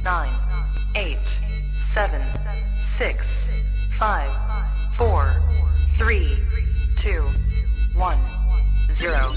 9, 8, 7, 6, 5, 4, 3, 2, 1, 0.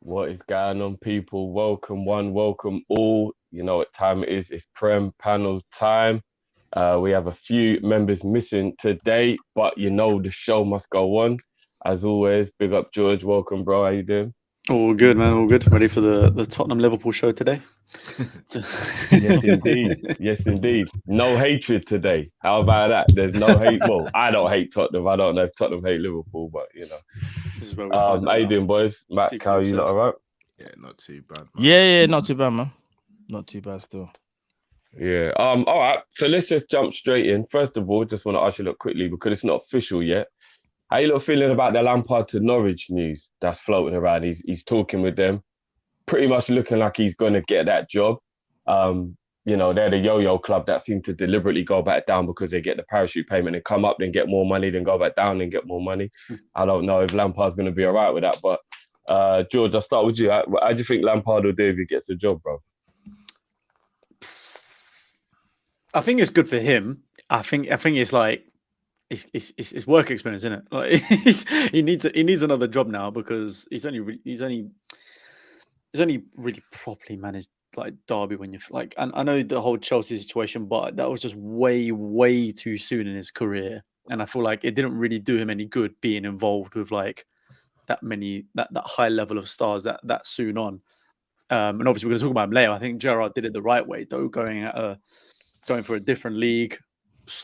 What is going on, people? Welcome one, welcome all. You know what time it is. It's PREM panel time. We have a few members missing today, but you know the show must go on. As always, big up George. Welcome, bro. How you doing? All good, man. All good. Ready for the Tottenham-Liverpool show today? Yes, indeed. Yes, indeed. No hatred today. How about that? There's no hate. Well, I don't hate Tottenham. I don't know if Tottenham hate Liverpool, but you know. This is where we find how you doing, boys? Matt, Cal, you lot all right? Yeah, not too bad, man. Yeah, not too bad, man. Not too bad still. Yeah. All right. So let's just jump straight in. First of all, just want to ask you a look quickly because it's not official yet. How you lot feeling about the Lampard to Norwich news that's floating around? He's talking with them, pretty much looking like he's going to get that job. You know, they're the yo-yo club that seem to deliberately go back down because they get the parachute payment and come up, then get more money, then go back down and get more money. I don't know if Lampard's going to be all right with that, but George, I'll start with you. How do you think Lampard will do if he gets the job, bro? I think it's good for him. I think it's like it's work experience, isn't it? Like he needs another job now because he's only really properly managed like Derby when you're like, and I know the whole Chelsea situation, but that was just way too soon in his career, and I feel like it didn't really do him any good being involved with like that high level of stars that soon on. And obviously we're going to talk about him later. I think Gerrard did it the right way though, going for a different league,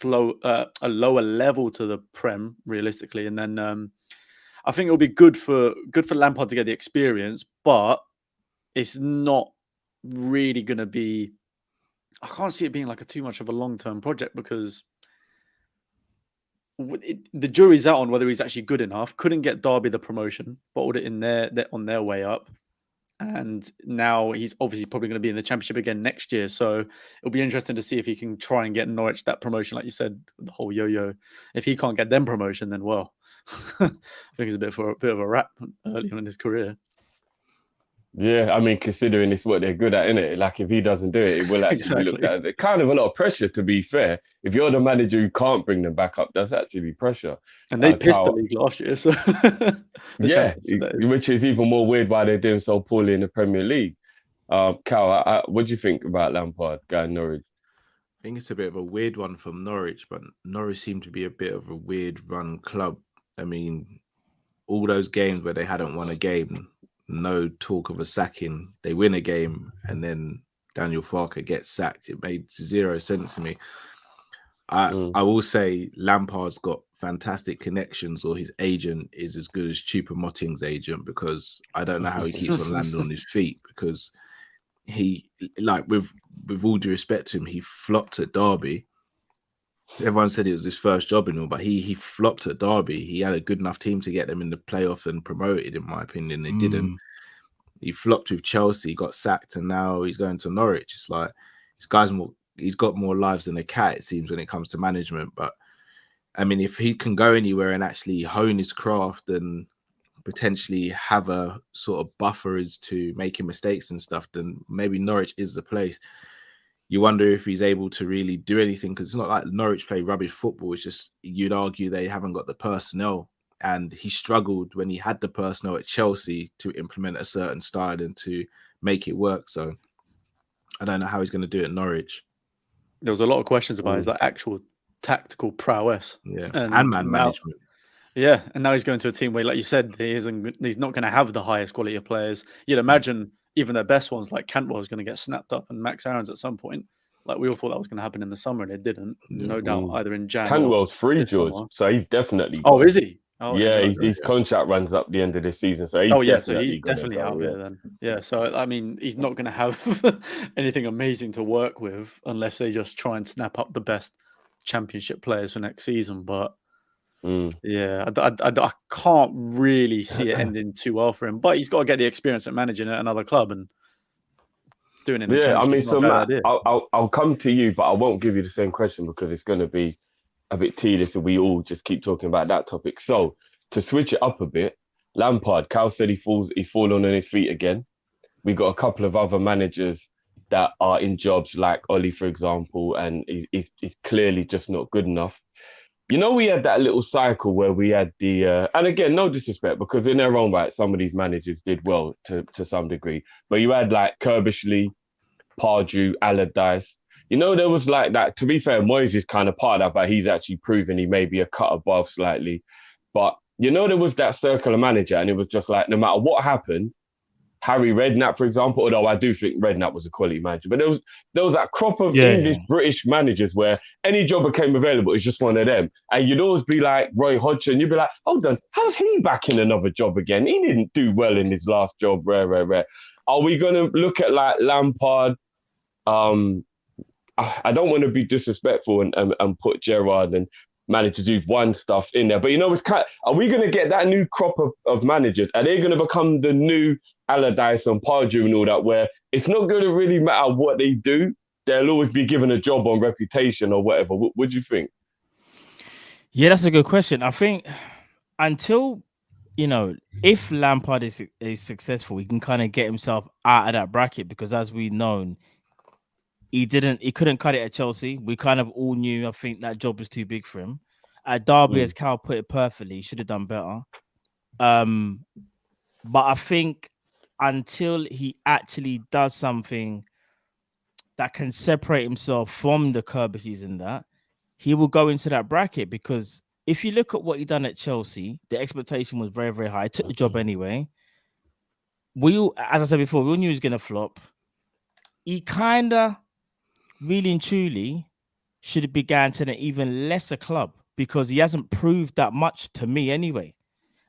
a lower level to the Prem realistically, and then I think it'll be good for Lampard to get the experience, but it's not really going to be. I can't see it being like too much of a long-term project because the jury's out on whether he's actually good enough. Couldn't get Derby the promotion, bottled it in on their way up. And now he's obviously probably going to be in the Championship again next year. So it'll be interesting to see if he can try and get Norwich that promotion, like you said, the whole yo-yo. If he can't get them promotion, then well, I think it's a bit of a wrap early on in his career. Yeah, I mean, considering it's what they're good at, innit? Like, if he doesn't do it, it will actually be looked at. It's kind of a lot of pressure, to be fair. If you're the manager who can't bring them back up, that's actually pressure. And they pissed the league last year, so yeah, which is even more weird why they're doing so poorly in the Premier League. Cal, what do you think about Lampard going Norwich? I think it's a bit of a weird one from Norwich, but Norwich seem to be a bit of a weird run club. I mean, all those games where they hadn't won a game, no talk of a sacking. They win a game and then Daniel Farke gets sacked. It made zero sense to me. I will say Lampard's got fantastic connections, or his agent is as good as Choupo-Moting's agent, because I don't know how he keeps on landing on his feet, because he, like, with all due respect to him, he flopped at Derby. Everyone said it was his first job and all, but he flopped at Derby. He had a good enough team to get them in the playoff and promoted, in my opinion. They didn't. He flopped with Chelsea, got sacked, and now he's going to Norwich. It's like he's got more lives than a cat, it seems, when it comes to management. But I mean, if he can go anywhere and actually hone his craft and potentially have a sort of buffer as to making mistakes and stuff, then maybe Norwich is the place. You wonder if he's able to really do anything, because it's not like Norwich play rubbish football. It's just, you'd argue they haven't got the personnel. And he struggled when he had the personnel at Chelsea to implement a certain style and to make it work. So I don't know how he's going to do it at Norwich. There was a lot of questions about his like actual tactical prowess. Yeah, and man management. Yeah, and now he's going to a team where, like you said, he's not going to have the highest quality of players. You'd imagine even their best ones, like Cantwell, is going to get snapped up, and MrAaron's at some point. Like, we all thought that was going to happen in the summer, and it didn't. No doubt, either in Jan. Cantwell's free, George, so he's definitely. Oh, is he? Oh, yeah, his contract runs up the end of this season, so he's definitely out there then. Yeah, so I mean, he's not going to have anything amazing to work with unless they just try and snap up the best Championship players for next season. But Yeah, I can't really see it ending too well for him. But he's got to get the experience at managing at another club, and doing it in the Yeah, I Championship mean, is not so a bad Matt, idea. I'll come to you, but I won't give you the same question because it's going to be a bit tedious if we all just keep talking about that topic. So to switch it up a bit, Lampard, Cal said he's fallen on his feet again. We got a couple of other managers that are in jobs like Ollie, for example, and he's clearly just not good enough. You know, we had that little cycle where we had and again, no disrespect, because in their own right, some of these managers did well to some degree, but you had like Kirbishley, Pardew, Allardyce. You know, there was like that. To be fair, Moyes is kind of part of that, but he's actually proven he may be a cut above slightly. But, you know, there was that circular manager, and it was just like, no matter what happened, Harry Redknapp, for example, although I do think Redknapp was a quality manager, but there was that crop of English, British managers where any job became available, it's just one of them. And you'd always be like Roy Hodgson, you'd be like, hold on, how's he back in another job again? He didn't do well in his last job, rare. Are we going to look at like Lampard? I don't want to be disrespectful and put Gerrard and managers who've won stuff in there, but you know, are we going to get that new crop of managers? Are they going to become the new Allardyce and Pardew and all that, where it's not going to really matter what they do? They'll always be given a job on reputation or whatever. What do you think? Yeah, that's a good question. I think until, you know, if Lampard is successful, he can kind of get himself out of that bracket, because as we've known, he couldn't cut it at Chelsea. We kind of all knew, I think, that job was too big for him. At Derby, as Cal put it perfectly, he should have done better. But I think until he actually does something that can separate himself from the Kirbishes and that, he will go into that bracket. Because if you look at what he done at Chelsea, the expectation was very, very high. He took the job anyway. As I said before, we all knew he was going to flop. He kind of, really and truly, should have began to an even lesser club, because he hasn't proved that much to me anyway.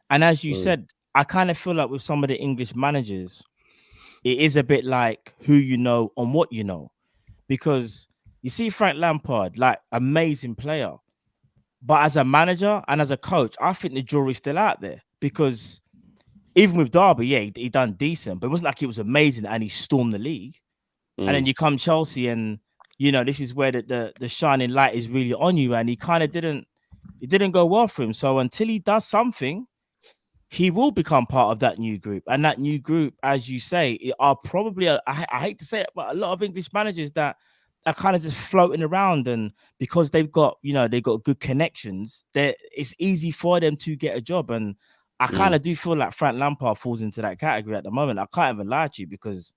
And as you said, I kind of feel like with some of the English managers, it is a bit like who you know and what you know. Because you see Frank Lampard, like, amazing player. But as a manager and as a coach, I think the jury's still out there. Because even with Derby, yeah, he done decent, but it wasn't like he was amazing and he stormed the league. And then you come Chelsea and, you know, this is where the shining light is really on you. And he kind of didn't go well for him. So until he does something, he will become part of that new group. And that new group, as you say, are probably, I hate to say it, but a lot of English managers that are kind of just floating around. And because they've got good connections, it's easy for them to get a job. And I kind of do feel like Frank Lampard falls into that category at the moment. I can't even lie to you, because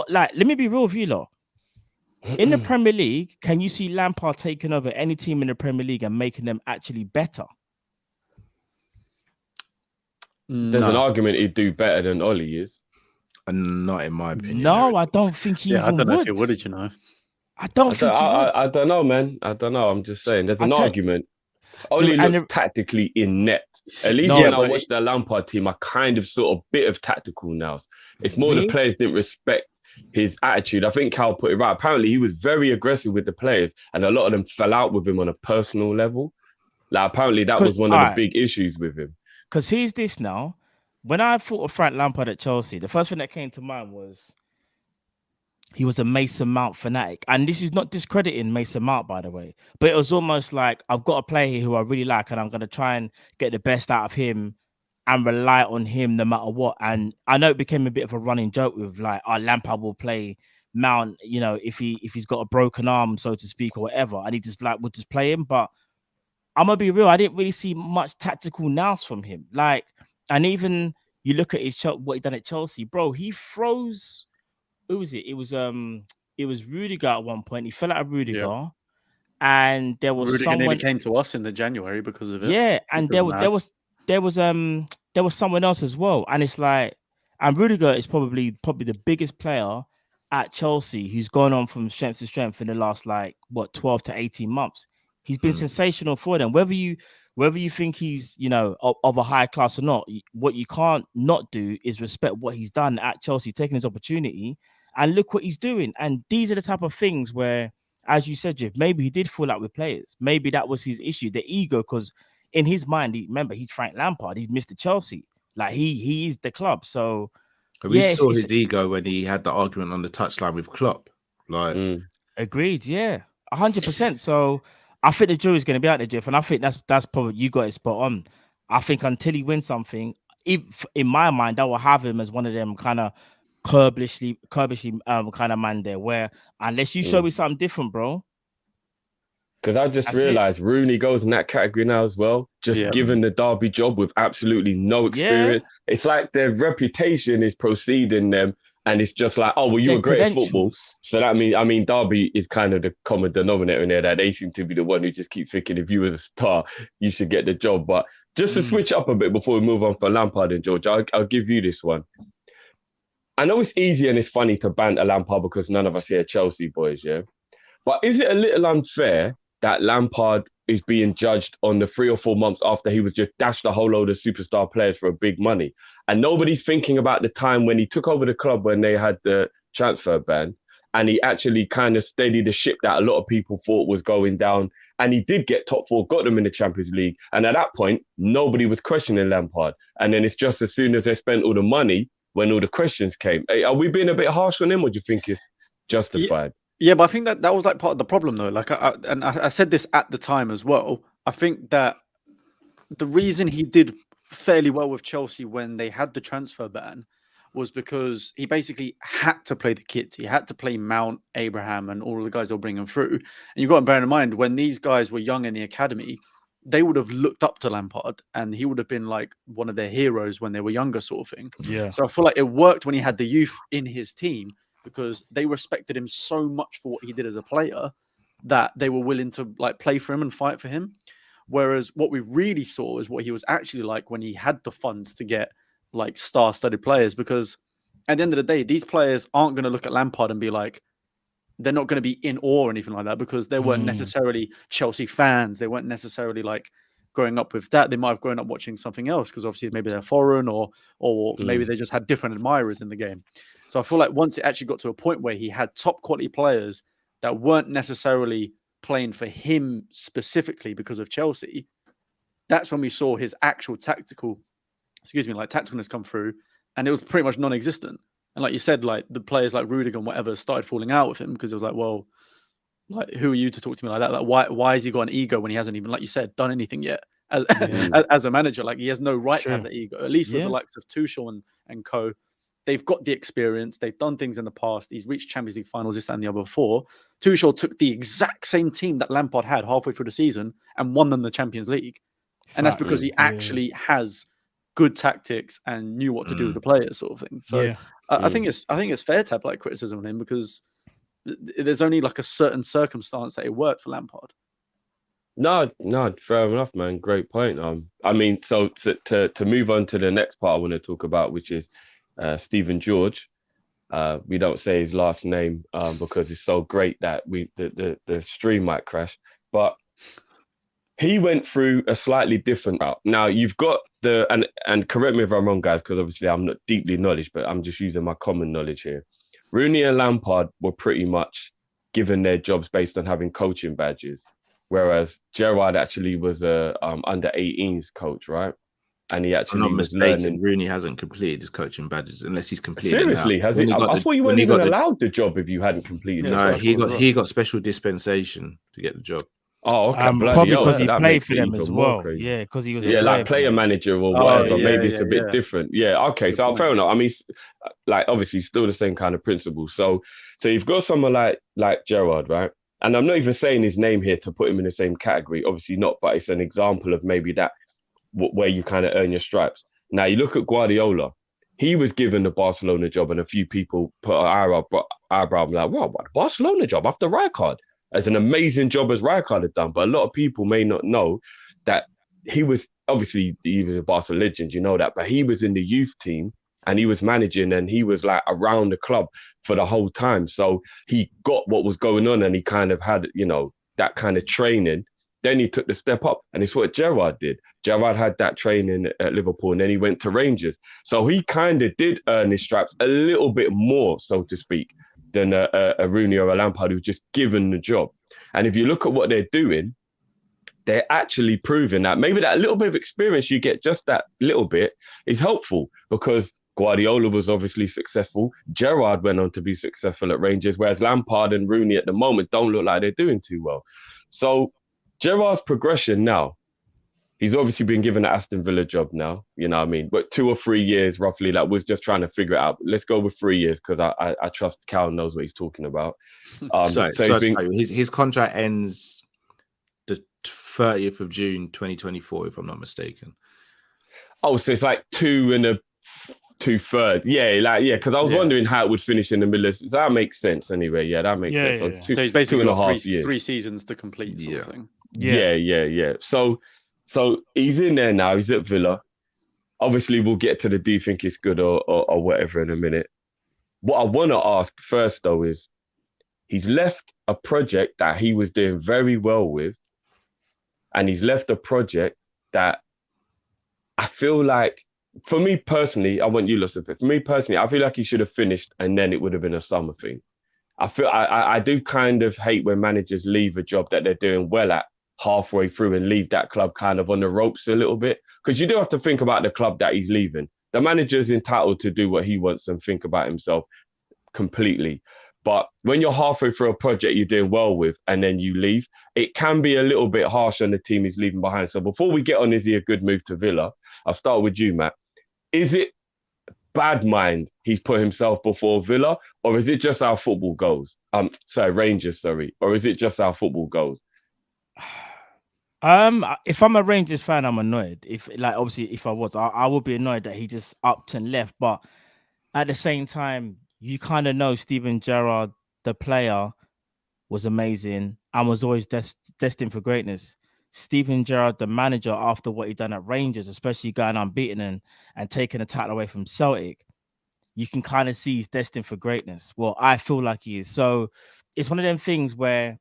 let me be real with you lot. In the Premier League, can you see Lampard taking over any team in the Premier League and making them actually better? There's an argument he'd do better than Ollie is. And not in my opinion. No, I don't think he even I don't know would. if he would, you know. I don't think he would. I don't know, man. I don't know. I'm just saying. There's an argument. Ollie looks tactically inept. At least when I watched the Lampard team, I kind of saw a bit of tactical nous. It's more the players didn't respect his attitude. I think Cal put it right. Apparently, he was very aggressive with the players, and a lot of them fell out with him on a personal level. Like, apparently, that was one of the big issues with him. Because here's this now. When I thought of Frank Lampard at Chelsea, the first thing that came to mind was he was a Mason Mount fanatic. And this is not discrediting Mason Mount, by the way. But it was almost like, I've got a player here who I really like, and I'm going to try and get the best out of him and rely on him no matter what. And I know it became a bit of a running joke with like, Lampard will play Mount, you know, if he's got a broken arm, so to speak, or whatever, and he just would just play him. But I'm gonna be real, I didn't really see much tactical nous from him. Like, and even you look at what he done at Chelsea, bro. He froze. Who was it? It was Rudiger at one point. He fell out of Rudiger, and there was Rudiger someone came to us in the January because of it. Yeah, and there was someone else as well, and it's like, and Rudiger is probably the biggest player at Chelsea who's gone on from strength to strength in the last 12 to 18 months. He's been sensational for them. Whether you think he's, you know, of a high class or not, what you can't not do is respect what he's done at Chelsea, taking his opportunity, and look what he's doing. And these are the type of things where as you said, Jeff, maybe he did fall out with players. Maybe that was his issue, the ego, because in his mind, remember, he's Frank Lampard. He's Mr. Chelsea. Like he is the club. So We yeah, saw his ego when he had the argument on the touchline with Klopp. Like, agreed. Yeah, 100%. So I think the jury's going to be out there, Jeff, and I think that's probably you got it spot on. I think until he wins something, if in my mind, I will have him as one of them kind of curbishly kind of man there, where unless you show me something different, bro. Because I just realized Rooney goes in that category now as well. Just given the Derby job with absolutely no experience. Yeah. It's like their reputation is preceding them. And it's just like, oh, well, you were great at football. So that means, I mean, Derby is kind of the common denominator in there, that they seem to be the one who just keep thinking if you was a star, you should get the job. But just to switch up a bit before we move on for Lampard and George, I'll give you this one. I know it's easy and it's funny to banter Lampard because none of us here are Chelsea boys, yeah? But is it a little unfair that Lampard is being judged on the 3 or 4 months after he was just dashed a whole load of superstar players for a big money? And nobody's thinking about the time when he took over the club when they had the transfer ban and he actually kind of steadied the ship that a lot of people thought was going down. And he did get top 4, got them in the Champions League. And at that point, nobody was questioning Lampard. And then it's just as soon as they spent all the money, when all the questions came. Are we being a bit harsh on him, or do you think it's justified? Yeah, but I think that was like part of the problem, though. Like, I said this at the time as well. I think that the reason he did fairly well with Chelsea when they had the transfer ban was because he basically had to play the kids. He had to play Mount, Abraham, and all of the guys they'll bring him through. And you've got to bear in mind, when these guys were young in the academy, they would have looked up to Lampard and he would have been like one of their heroes when they were younger, sort of thing. Yeah. So I feel like it worked when he had the youth in his team, because they respected him so much for what he did as a player that they were willing to like play for him and fight for him. Whereas what we really saw is what he was actually like when he had the funds to get like star-studded players, because at the end of the day, these players aren't going to look at Lampard and be like, they're not going to be in awe or anything like that, because they weren't necessarily Chelsea fans. They weren't necessarily like growing up with that. They might have grown up watching something else, because obviously maybe they're foreign or maybe they just had different admirers in the game. So I feel like once it actually got to a point where he had top quality players that weren't necessarily playing for him specifically because of Chelsea, that's when we saw his actual tacticalness come through, and it was pretty much non-existent. And like you said, like the players like Rudiger and whatever started falling out with him, because it was like, well, like, who are you to talk to me like that? Like, why has he got an ego when he hasn't even, like you said, done anything yet as a manager? Like, he has no right to have the ego. At least with the likes of Tuchel and co, they've got the experience. They've done things in the past. He's reached Champions League finals, this, that, and the other before. Tuchel took the exact same team that Lampard had halfway through the season and won them the Champions League. And that's because he actually has good tactics and knew what to do with the players, sort of thing. So I think it's fair to have like criticism on him, because there's only like a certain circumstance that it worked for Lampard. No, fair enough, man. Great point. I mean, so to move on to the next part I want to talk about, which is Stephen George. We don't say his last name because it's so great that the stream might crash. But he went through a slightly different route. Now you've got and correct me if I'm wrong, guys, because obviously I'm not deeply knowledge, but I'm just using my common knowledge here. Rooney and Lampard were pretty much given their jobs based on having coaching badges, whereas Gerrard actually was a under 18s coach, right? And he actually was learning. Rooney hasn't completed his coaching badges unless he's completed. Seriously, has he? I thought you weren't even allowed the job if you hadn't completed it. No, he got special dispensation to get the job. Oh, okay. Probably because he played for them as well. Yeah, because he was like player manager or whatever. Maybe it's a bit different. Yeah, okay. So fair enough. I mean, like obviously still the same kind of principle. So you've got someone like Gerrard, right? And I'm not even saying his name here to put him in the same category. Obviously not, but it's an example of maybe that where you kind of earn your stripes. Now you look at Guardiola. He was given the Barcelona job, and a few people put an eyebrow like, "Wow, what Barcelona job after Rijkaard?" As an amazing job as Rijkaard had done, but a lot of people may not know that he was a Barca legend, you know that, but he was in the youth team and he was managing and he was like around the club for the whole time. So he got what was going on and he kind of had, that kind of training. Then he took the step up, and it's what Gerrard did. Gerrard had that training at Liverpool and then he went to Rangers. So he kind of did earn his stripes a little bit more, so to speak. than a Rooney or a Lampard who's just given the job. And if you look at what they're doing, they're actually proving that maybe that little bit of experience you get, just that little bit, is helpful, because Guardiola was obviously successful. Gerrard went on to be successful at Rangers, whereas Lampard and Rooney at the moment don't look like they're doing too well. So Gerrard's progression now, he's obviously been given an Aston Villa job now, you know what I mean? But 2 or 3 years roughly, like, was just trying to figure it out. Let's go with 3 years, because I trust Cal knows what he's talking about. His contract ends the 30th of June 2024, if I'm not mistaken. Oh, so it's like 2 2/3. Yeah, because I was wondering how it would finish in the middle. So that makes sense anyway. Yeah, that makes sense. So, so he's basically 2.5 got years. 3 seasons to complete, sort of thing. Yeah. So he's in there now. He's at Villa. Obviously, we'll get to the do you think it's good or whatever in a minute. What I want to ask first, though, is he's left a project that he was doing very well with, and he's left a project that I feel like, for me personally, I want you, Lucifer. For me personally, I feel like he should have finished and then it would have been a summer thing. I do kind of hate when managers leave a job that they're doing well at halfway through and leave that club kind of on the ropes a little bit, because you do have to think about the club that he's leaving. The manager's entitled to do what he wants and think about himself completely. But when you're halfway through a project you're doing well with and then you leave, it can be a little bit harsh on the team he's leaving behind. So before we get on, is he a good move to Villa? I'll start with you, Matt. Is it bad mind he's put himself before Villa, or is it just how football goes? Rangers, or is it just how football goes? If I'm a Rangers fan, I'm annoyed. If I would be annoyed that he just upped and left. But at the same time, you kind of know Steven Gerrard, the player, was amazing and was always destined for greatness. Steven Gerrard, the manager, after what he done at Rangers, especially going unbeaten and taking a title away from Celtic, you can kind of see he's destined for greatness. Well, I feel like he is. So it's one of them things where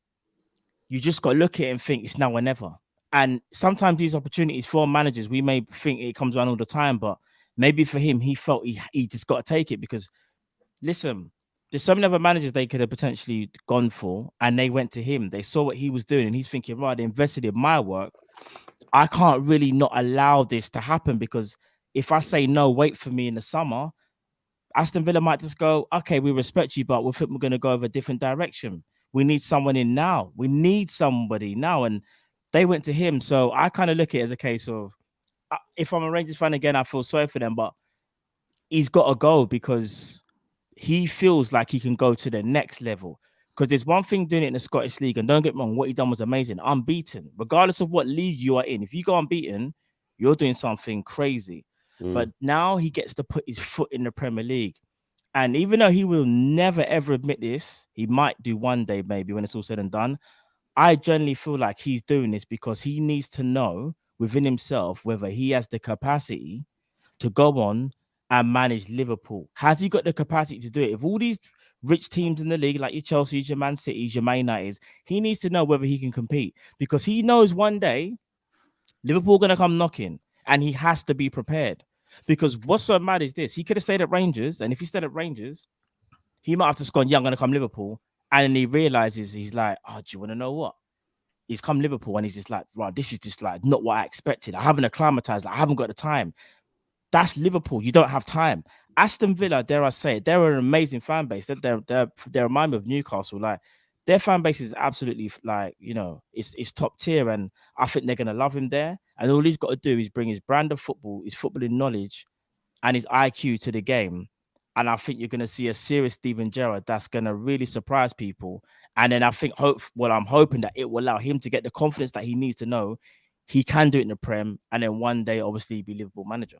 you just got to look at it and think it's now or never. And sometimes these opportunities for managers, we may think it comes around all the time, but maybe for him, he felt he just got to take it, because, listen, there's so many other managers they could have potentially gone for, and they went to him. They saw what he was doing, and he's thinking, right, they invested in my work. I can't really not allow this to happen, because if I say no, wait for me in the summer, Aston Villa might just go, okay, we respect you, but we think we're going to go over a different direction. We need someone in now. We need somebody now. And they went to him. So I kind of look at it as a case of, if I'm a Rangers fan again, I feel sorry for them, but he's got to go, because he feels like he can go to the next level. Because there's one thing doing it in the Scottish League, and don't get me wrong, what he done was amazing, unbeaten, regardless of what league you are in. If you go unbeaten, you're doing something crazy. But now he gets to put his foot in the Premier League. And even though he will never, ever admit this, he might do one day, maybe, when it's all said and done. I generally feel like he's doing this because he needs to know within himself whether he has the capacity to go on and manage Liverpool. Has he got the capacity to do it? If all these rich teams in the league, like your Chelsea, your Man City, your Man United, he needs to know whether he can compete, because he knows one day Liverpool are going to come knocking, and he has to be prepared. Because what's so mad is this: he could have stayed at Rangers, and if he stayed at Rangers, he might have just gone, yeah, I'm going to come Liverpool. And then he realizes, he's like, oh, do you want to know what? He's come Liverpool, and he's just like, right, this is just like not what I expected. I haven't acclimatized. I haven't got the time. That's Liverpool. You don't have time. Aston Villa, dare I say it, they're an amazing fan base. They remind me of Newcastle. Like, their fan base is absolutely, like, you know, it's top tier, and I think they're gonna love him there. And all he's got to do is bring his brand of football, his footballing knowledge, and his IQ to the game. And I think you're gonna see a serious Steven Gerrard that's gonna really surprise people. And then I think I'm hoping that it will allow him to get the confidence that he needs to know he can do it in the Prem, and then one day obviously be Liverpool manager.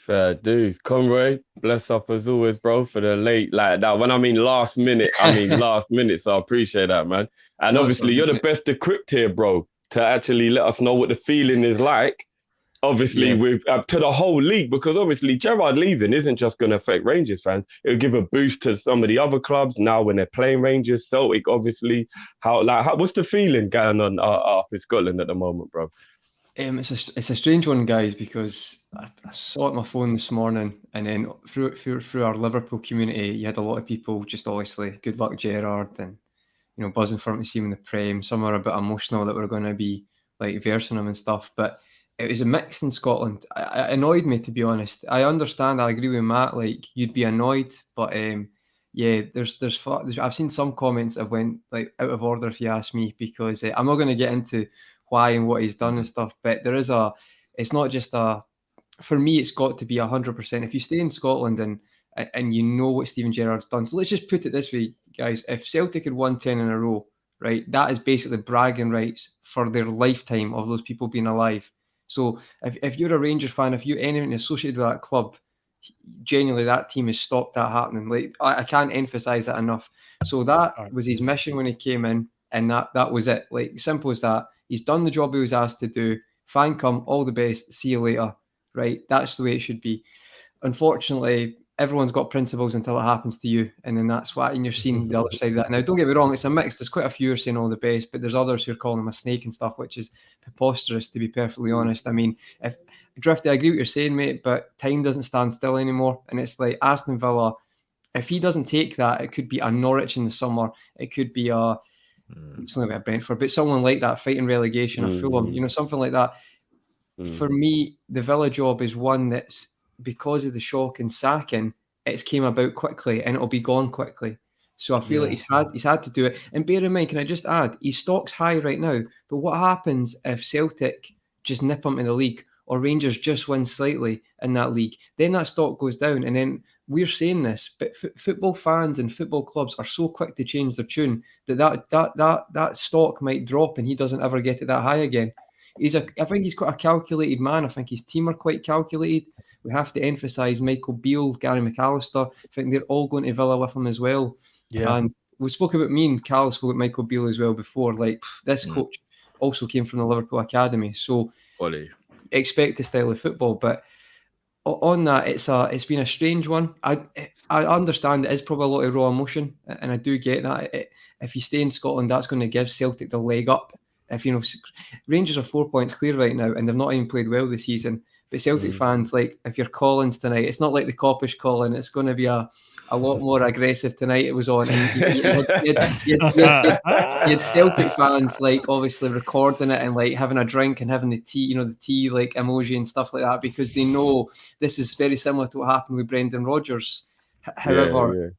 Fair dues. Conroy, bless up as always, bro, for the late, like that. When I mean last minute, so I appreciate that, man. And obviously you're the best equipped here, bro, to actually let us know what the feeling is like, obviously, with to the whole league, because obviously Gerrard leaving isn't just going to affect Rangers fans. It'll give a boost to some of the other clubs now when they're playing Rangers, Celtic, obviously. What's the feeling going on up in Scotland at the moment, bro? It's a strange one, guys, because I saw it on my phone this morning, and then through our Liverpool community, you had a lot of people just obviously good luck Gerrard, and buzzing for him to see him in the Prem. Some are a bit emotional that we're going to be like versing him and stuff, but it was a mix in Scotland. It annoyed me, to be honest. I understand. I agree with Matt. Like, you'd be annoyed, but yeah, I've seen some comments that went like out of order, if you ask me, because I'm not going to get into why and what he's done and stuff. But it's not just for me, it's got to be 100%. If you stay in Scotland and you know what Steven Gerrard's done. So let's just put it this way, guys. If Celtic had won 10 in a row, right, that is basically bragging rights for their lifetime of those people being alive. So if you're a Rangers fan, if you're anything associated with that club, genuinely that team has stopped that happening. Like, I can't emphasize that enough. So that was his mission when he came in, and that was it. Like, simple as that. He's done the job he was asked to do. Thank him, all the best, see you later. Right? That's the way it should be. Unfortunately, everyone's got principles until it happens to you, and then that's why, and you're seeing the other side of that. Now, don't get me wrong, it's a mix. There's quite a few who are saying all the best, but there's others who are calling him a snake and stuff, which is preposterous, to be perfectly honest. I mean, if Drifty, I agree what you're saying, mate, but time doesn't stand still anymore, and it's like Aston Villa, if he doesn't take that, it could be a Norwich in the summer, it could be something about Brentford, but someone like that fighting relegation, or Fulham, something like that. For me, the Villa job is one that's, because of the shock and sacking, it's came about quickly and it'll be gone quickly. So I feel like he's had to do it. And bear in mind, can I just add, his stock's high right now, but what happens if Celtic just nip him in the league, or Rangers just win slightly in that league? Then that stock goes down, and then we're saying this, but football fans and football clubs are so quick to change their tune that stock might drop and he doesn't ever get it that high again. I think he's quite a calculated man. I think his team are quite calculated. We have to emphasise Michael Beale, Gary McAllister. I think they're all going to Villa with him as well. Yeah. And we spoke about, me and Cal spoke about Michael Beale as well before. Like, this coach also came from the Liverpool Academy. So expect the style of football. But on that, it's been a strange one. I understand it is probably a lot of raw emotion, and I do get that. If you stay in Scotland, that's going to give Celtic the leg up. If Rangers are 4 points clear right now, and they've not even played well this season. But Celtic fans, like, if you're Collins tonight, it's not like the Kop-Ish calling. It's going to be a lot more aggressive tonight. It was on. And you had Celtic fans, like, obviously recording it and like having a drink and having the tea, the tea like emoji and stuff like that, because they know this is very similar to what happened with Brendan Rodgers. However,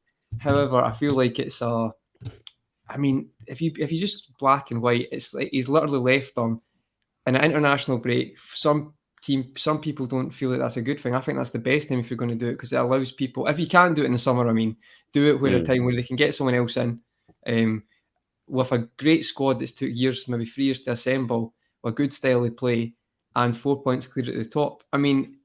I feel like it's I mean, if you just black and white, it's like he's literally left them in an international break. Some people don't feel that that's a good thing. I think that's the best time if you're going to do it, because it allows people, if you can't do it in the summer, do it a time where they can get someone else in, with a great squad that's took years, maybe 3 years to assemble, a good style of play, and 4 points clear at the top. I mean,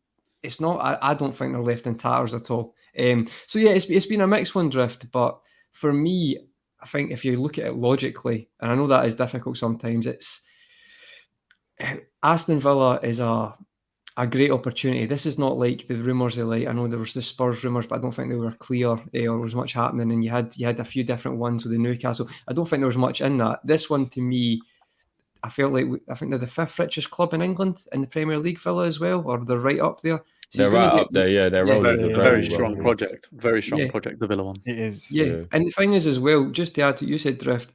it's not. I don't think they're left in tatters at all. So yeah, it's been a mixed one, Drift. But for me, I think if you look at it logically, and I know that is difficult sometimes, it's Aston Villa is a great opportunity. This is not like the rumours I know there was the Spurs rumours, but I don't think they were clear or there was much happening. And you had a few different ones with the Newcastle. I don't think there was much in that. This one, to me, I think they're the 5th richest club in England in the Premier League, Villa, as well, or they're right up there. So they're right up there, yeah. Their role is a very strong project. Very strong project, the Villa one. It is. Yeah. And the thing is as well, just to add to what you said, Drift,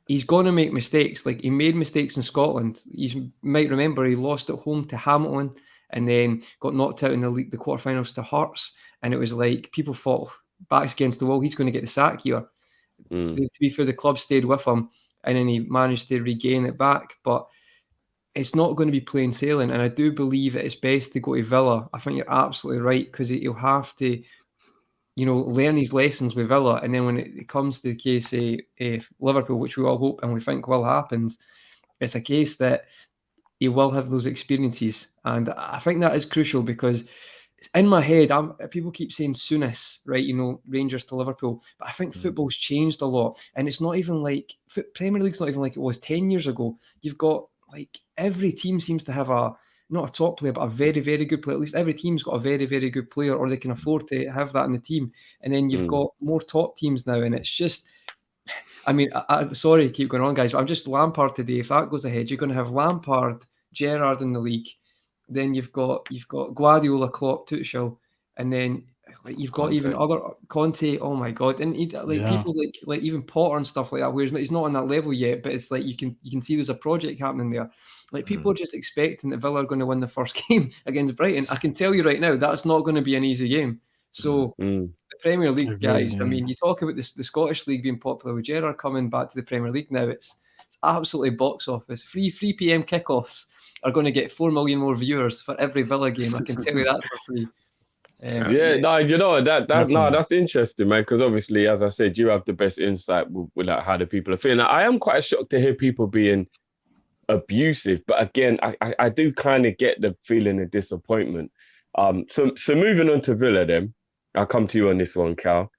he's going to make mistakes. Like, he made mistakes in Scotland. You might remember he lost at home to Hamilton and then got knocked out in the league, the quarterfinals to Hearts. And it was like, people thought, backs against the wall, he's going to get the sack here. To be fair, the club stayed with him, and then he managed to regain it back. But it's not going to be plain sailing, and I do believe it's best to go to Villa. I think you're absolutely right, because he'll have to, learn his lessons with Villa, and then when it comes to the case of Liverpool, which we all hope and we think will happen, it's a case that he will have those experiences, and I think that is crucial, because in my head, people keep saying Souness, right? Rangers to Liverpool, but I think football's changed a lot, and it's not even like Premier League's not even like it was 10 years ago. You've got like every team seems to have not a top player, but a very, very good player. At least every team's got a very, very good player, or they can afford to have that in the team. And then you've got more top teams now, and it's just, I'm sorry to keep going on, guys, but I'm just Lampard today. If that goes ahead, you're going to have Lampard Gerrard in the league, then you've got Guardiola, Klopp, Tuchel, and then like you've got Conte. even other Conte. Oh my god! And people like even Potter and stuff like that. Whereas he's not on that level yet, but it's like you can see there's a project happening there. Like people are just expecting that Villa are going to win the first game against Brighton. I can tell you right now that's not going to be an easy game. So the Premier League guys, I mean, you talk about the Scottish League being popular with Gerrard coming back to the Premier League now. It's absolutely box office. 3 p.m. kickoffs are going to get 4 million more viewers for every Villa game. I can tell you that for free. No, you know that's interesting, man. Because obviously, as I said, you have the best insight with like how the people are feeling. Now, I am quite shocked to hear people being abusive, but again, I do kind of get the feeling of disappointment. So moving on to Villa, then I'll come to you on this one, Cal.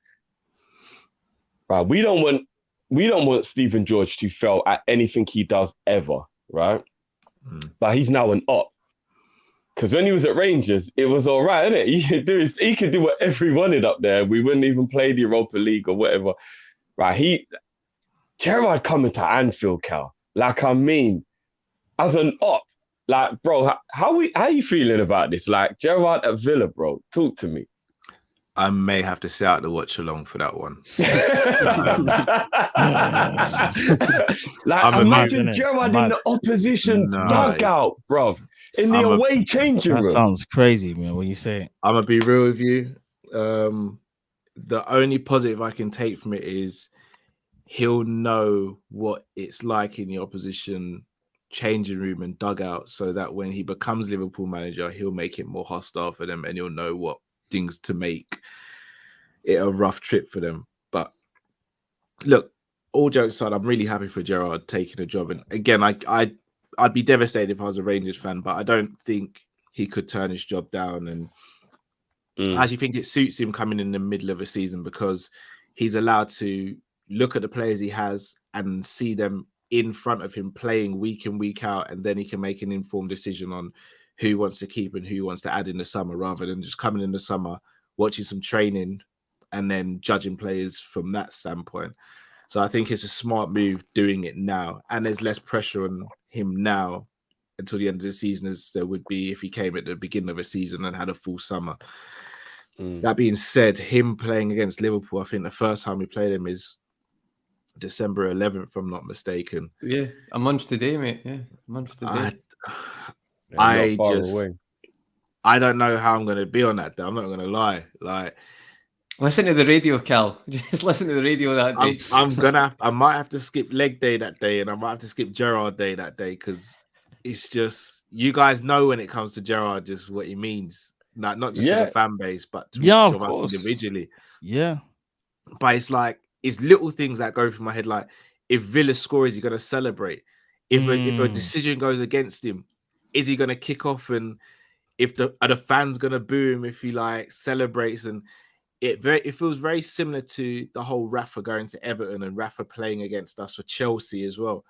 Right, we don't want Stephen George to fail at anything he does ever, right? But he's now an op. Because when he was at Rangers, it was all right, innit? He could do whatever he wanted up there. We wouldn't even play the Europa League or whatever. Right, Gerrard coming to Anfield, Cal. Like, I mean, as an op, like, bro, how you feeling about this? Like, Gerrard at Villa, bro, talk to me. I may have to sit out the watch along for that one. Like, imagine Gerrard in the opposition dugout, bro. In the away changing room. That sounds crazy, man, when you say it. I'm going to be real with you. The only positive I can take from it is he'll know what it's like in the opposition changing room and dugout, so that when he becomes Liverpool manager, he'll make it more hostile for them and he'll know what things to make it a rough trip for them. But look, all jokes aside, I'm really happy for Gerrard taking a job. And again, I'd be devastated if I was a Rangers fan, but I don't think he could turn his job down. And I actually think it suits him coming in the middle of a season because he's allowed to look at the players he has and see them in front of him playing week in, week out, and then he can make an informed decision on who he wants to keep and who he wants to add in the summer, rather than just coming in the summer, watching some training and then judging players from that standpoint. So I think it's a smart move doing it now, and there's less pressure on him now until the end of the season as there would be if he came at the beginning of a season and had a full summer. That being said, him playing against Liverpool, I think the first time we played him is December 11th, if I'm not mistaken. Yeah, a month today, mate. Yeah, a month today. I don't know how I'm going to be on that day. I'm not going to lie. Like, listen to the radio, Cal. Just listen to the radio that day. I might have to skip leg day that day, and I might have to skip Gerrard day that day, because it's just, you guys know when it comes to Gerrard just what he means. Not just to the fan base, but to of course, individually. Yeah. But it's like, it's little things that go through my head. Like, if Villa scores, is he going to celebrate? If a decision goes against him, is he going to kick off? And are the fans going to boo him if he like celebrates? And it feels very similar to the whole Rafa going to Everton and Rafa playing against us for Chelsea as well.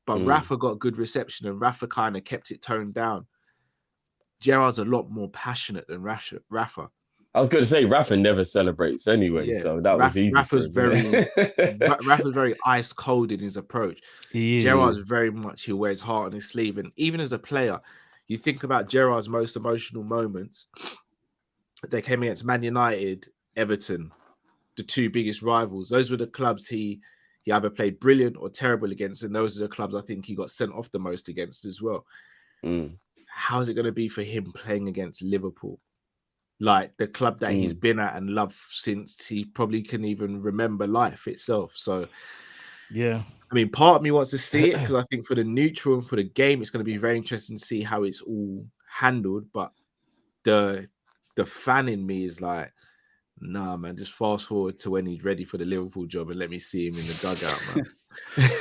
But Rafa got good reception and Rafa kind of kept it toned down. Gerrard's a lot more passionate than Rafa. I was going to say Rafa never celebrates anyway, so that was easy. Rafa's very ice cold in his approach. Gerrard's very much, he wears heart on his sleeve, and even as a player, you think about Gerrard's most emotional moments. They came against Man United, Everton, the two biggest rivals. Those were the clubs he either played brilliant or terrible against, and those are the clubs I think he got sent off the most against as well. How is it going to be for him playing against Liverpool? Like, the club that he's been at and loved since he probably can even remember life itself. So, yeah. I mean, part of me wants to see it because I think for the neutral and for the game, it's going to be very interesting to see how it's all handled. But the fan in me is like, nah, man, just fast forward to when he's ready for the Liverpool job and let me see him in the dugout, man.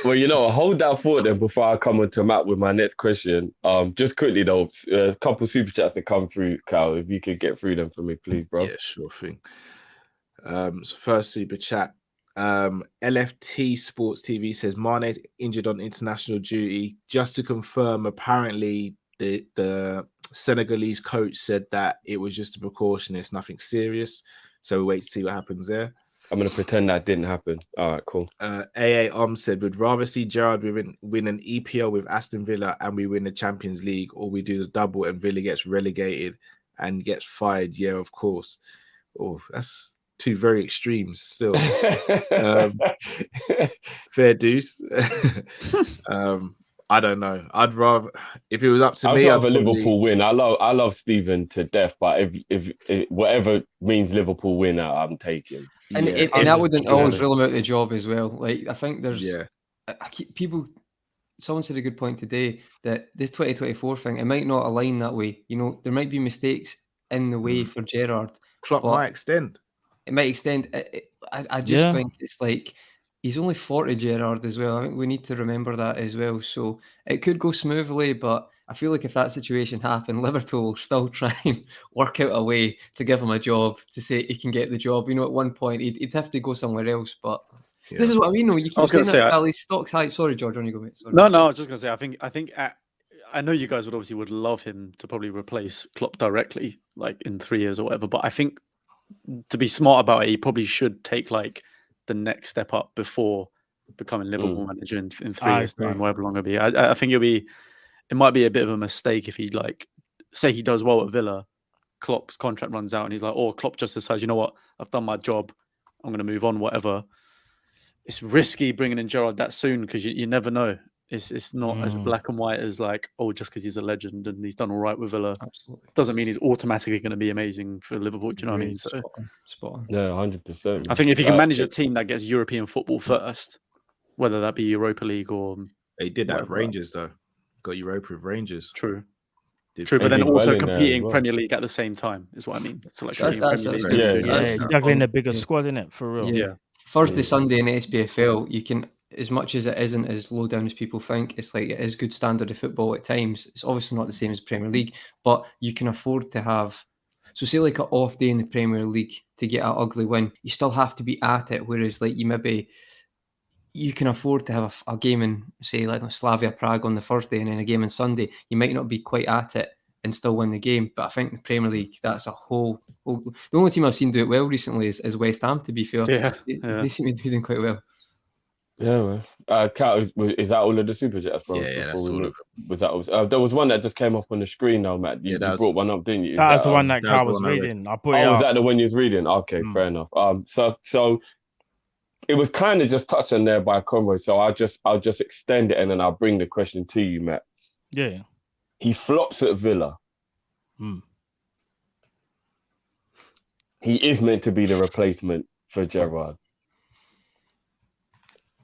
Well, hold that thought then before I come on to Matt with my next question. Just quickly though, a couple super chats that come through, Cal. If you could get through them for me, please, bro. Yeah, sure thing. So first super chat, LFT Sports TV says Mane's injured on international duty. Just to confirm, apparently the Senegalese coach said that it was just a precaution. It's nothing serious. So we'll wait to see what happens there. I'm gonna pretend that didn't happen. All right, cool. AA said, would rather see Gerrard win an EPL with Aston Villa and we win the Champions League, or we do the double and Villa gets relegated and gets fired. Yeah, of course. Oh, that's two very extremes still. Fair dues. I don't know. I'd rather, if it was up to me, I'd I'd rather probably... Liverpool win. I love Stephen to death, but if whatever means Liverpool win, I'm taking. And Yeah, and that wouldn't always surely. rule him out the job as well. Like, I think there's Yeah. I keep people. Someone said a good point today that this 2024 thing, it might not align that way. You know, there might be mistakes in the way for Gerrard. Klopp but might extend. It might extend. I just Yeah. think it's like he's only 40, Gerrard, as well. I think we need to remember that as well. So it could go smoothly, but I feel like if that situation happened, Liverpool will still try and work out a way to give him a job, to say he can get the job. You know, at one point he'd have to go somewhere else. But this is what I mean. No, you keep saying that Ali's stocks high. Sorry, George, on you go, mate. Sorry. No, I was just gonna say. I know you guys would love him to probably replace Klopp directly, like in 3 years or whatever. But I think to be smart about it, he probably should take like the next step up before becoming Liverpool manager in 3 years' time, however long it'll be. I think it might be a bit of a mistake if he, like, say he does well at Villa, Klopp's contract runs out and he's like, oh, Klopp just decides, you know what, I've done my job, I'm going to move on, whatever. It's risky bringing in Gerrard that soon because you never know. It's not as black and white as like, oh, just because he's a legend and he's done all right with Villa, doesn't mean he's automatically going to be amazing for Liverpool. Do you know what I mean? So, spot on. No, 100%. I think if you can manage a team that gets European football first, whether that be Europa League or... They did that with Rangers, though. Got Europa with Rangers. True. Did True, but then did also well in there as competing well. Premier League at the same time is what I mean. So like That's Premier League. Yeah, juggling a bigger squad, isn't it? For real. Yeah. Thursday, Sunday in the SPFL, you can, as much as it isn't as low down as people think, it's like it is good standard of football at times. It's obviously not the same as Premier League, but you can afford to have, so say like an off day in the Premier League to get an ugly win, you still have to be at it. Whereas like you can afford to have a game in, say, like Slavia Prague on the Thursday and then a game on Sunday. You might not be quite at it and still win the game. But I think the Premier League, that's a whole the only team I've seen do it well recently is West Ham, to be fair. They seem to be doing quite well. Yeah, man. Kat, is that all of the Super Jets, bro? Yeah, that's all of Was that there was one that just came up on the screen now, Matt. You brought one up, didn't you? That was the one that Carl was reading. I put it was up. that the one you was reading? Okay, fair enough. So it was kind of just touched on there by Conroy, so I'll just extend it and then I'll bring the question to you, Matt. Yeah. He flops at Villa. He is meant to be the replacement for Gerrard.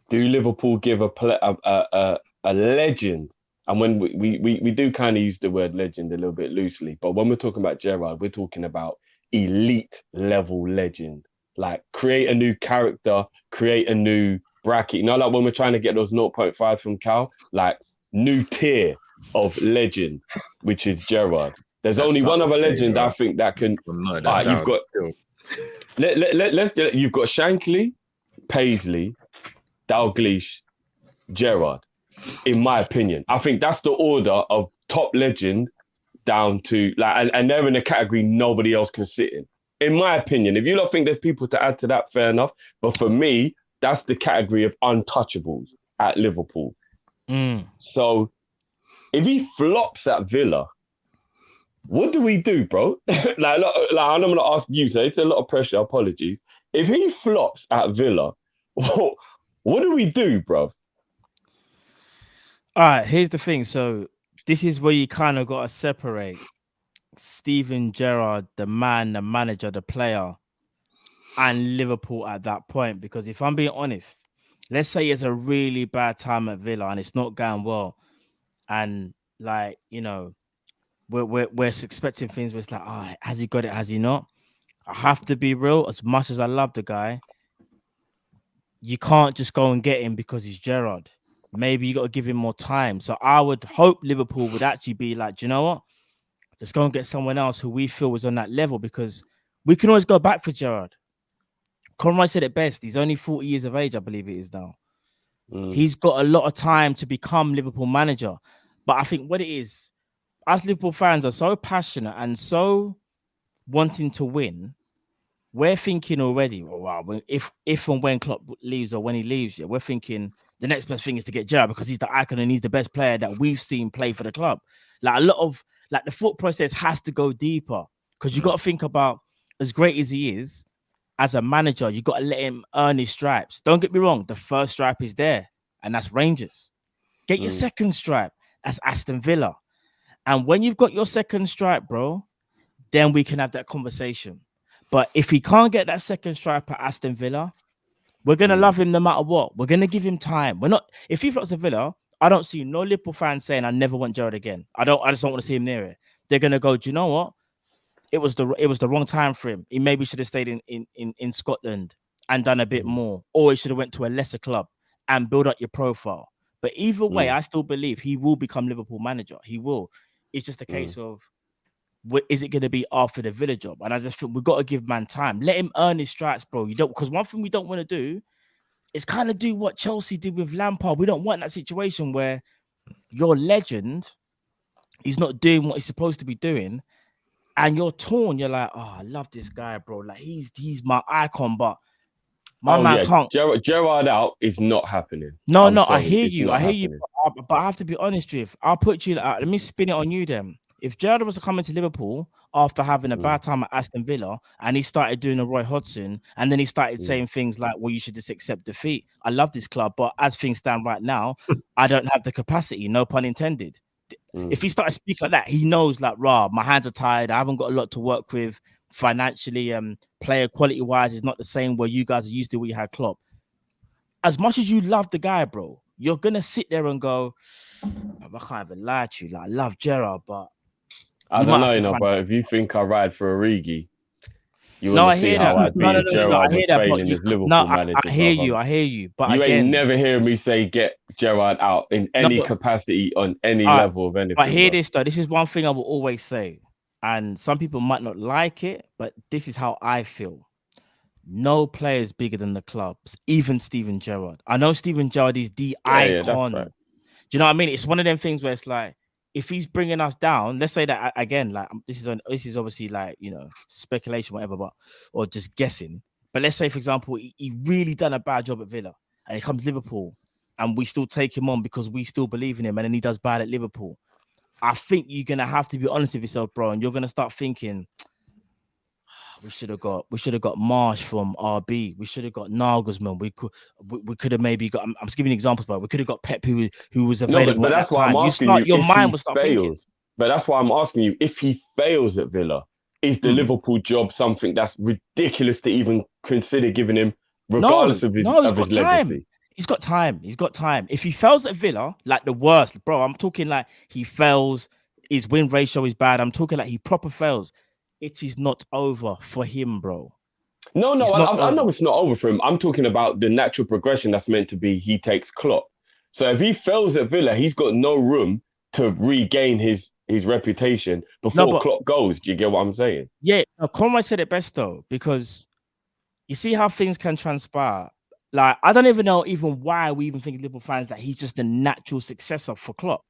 Do Liverpool give a legend? And when we do kind of use the word legend a little bit loosely, but when we're talking about Gerrard, we're talking about elite level legend. Like create a new character, create a new bracket. You know, like when we're trying to get those 0.5s from Cal, like new tier of legend, which is Gerrard. There's only one other legend I think that can. You've got you've got Shankly, Paisley, Dalglish, Gerrard. In my opinion, I think that's the order of top legend down to like, and they're in a category nobody else can sit in. In my opinion, if you don't think there's people to add to that, fair enough. But for me, that's the category of untouchables at Liverpool. So if he flops at Villa, what do we do, bro? like I'm going to ask you, so it's a lot of pressure, apologies. If he flops at Villa, what do we do, bro? All right, here's the thing. So this is where you kind of got to separate Steven Gerrard, the man, the manager, the player, and Liverpool at that point. Because if I'm being honest, let's say it's a really bad time at Villa and it's not going well, and like, you know, we're expecting things where it's like, oh, has he got it? Has he not? I have to be real. As much as I love the guy, you can't just go and get him because he's Gerrard. Maybe you got to give him more time. So I would hope Liverpool would actually be like, do you know what? Let's go and get someone else who we feel is on that level, because we can always go back for Gerrard. Conroy said it best. He's only 40 years of age, I believe it is now. He's got a lot of time to become Liverpool manager. But I think what it is, us Liverpool fans are so passionate and so wanting to win. we're thinking already, oh, wow, if and when Klopp leaves or when he leaves, we're thinking the next best thing is to get Gerrard because he's the icon and he's the best player that we've seen play for the club. Like a lot of the thought process has to go deeper because you got to think about, as great as he is as a manager, you got to let him earn his stripes. Don't get me wrong, the first stripe is there, and that's Rangers. Get your second stripe, that's Aston Villa. And when you've got your second stripe, bro, then we can have that conversation. But if he can't get that second stripe at Aston Villa, we're going to love him no matter what. We're going to give him time. We're not, if he floats a Villa, I don't see no Liverpool fans saying, I never want Gerrard again. I just don't want to see him near it. They're going to go, do you know what? It was the wrong time for him. He maybe should have stayed in Scotland and done a bit more, or he should have went to a lesser club and build up your profile. But either way, I still believe he will become Liverpool manager. He will. It's just a case of, is it going to be after the Villa job? And I just think we've got to give man time. Let him earn his stripes, bro. You don't, because one thing we don't want to do is kind of do what Chelsea did with Lampard. We don't want that situation where your legend, he's not doing what he's supposed to be doing, and you're torn. You're like, oh, I love this guy, bro. Like he's my icon, but my man can't. Gerrard out is not happening. No, I hear you. I hear you. But I have to be honest with you. I'll put you. Let me spin it on you then. If Gerrard was to come into Liverpool after having a bad time at Aston Villa and he started doing a Roy Hodgson and then he started saying things like, well, you should just accept defeat. I love this club, but as things stand right now, I don't have the capacity, no pun intended. If he started speaking like that, he knows like, rah, my hands are tired. I haven't got a lot to work with financially. Player quality wise is not the same where you guys are used to where you had Klopp. As much as you love the guy, bro, you're going to sit there and go, I can't even lie to you. Like, I love Gerrard, but I don't know, but if you think I ride for Origi, you want to see how I'd be if Gerrard was failing as Liverpool manager. I hear you. But you again, ain't never hear me say get Gerrard out in any capacity on any level of anything. But hear this though. This is one thing I will always say, and some people might not like it, but this is how I feel. No player is bigger than the clubs, even Steven Gerrard. I know Steven Gerrard is the icon. Right. Do you know what I mean? It's one of them things where it's like, if he's bringing us down, let's say that again, like this is obviously like, you know, speculation, whatever, but or just guessing. But let's say, for example, he really done a bad job at Villa and he comes to Liverpool and we still take him on because we still believe in him, and then he does bad at Liverpool. I think you're gonna have to be honest with yourself, bro, and you're gonna start thinking, we should have got Marsh from RB. We should have got Nagelsmann. We could have maybe got. I'm just giving examples, but we could have got Pep, who was available. But that's why I'm asking you. Your mind will start thinking. But that's why I'm asking you. If he fails at Villa, is the Liverpool job something that's ridiculous to even consider giving him, regardless of his legacy? He's got time. If he fails at Villa, like the worst, bro, I'm talking like he fails. His win ratio is bad. I'm talking like he proper fails. It is not over for him, bro. No, I know it's not over for him. I'm talking about the natural progression that's meant to be he takes Klopp. So if he fails at Villa, he's got no room to regain his reputation before Klopp goes. Do you get what I'm saying? Yeah, Conrad said it best though, because you see how things can transpire. Like, I don't even know why we even think Liverpool fans that he's just the natural successor for Klopp.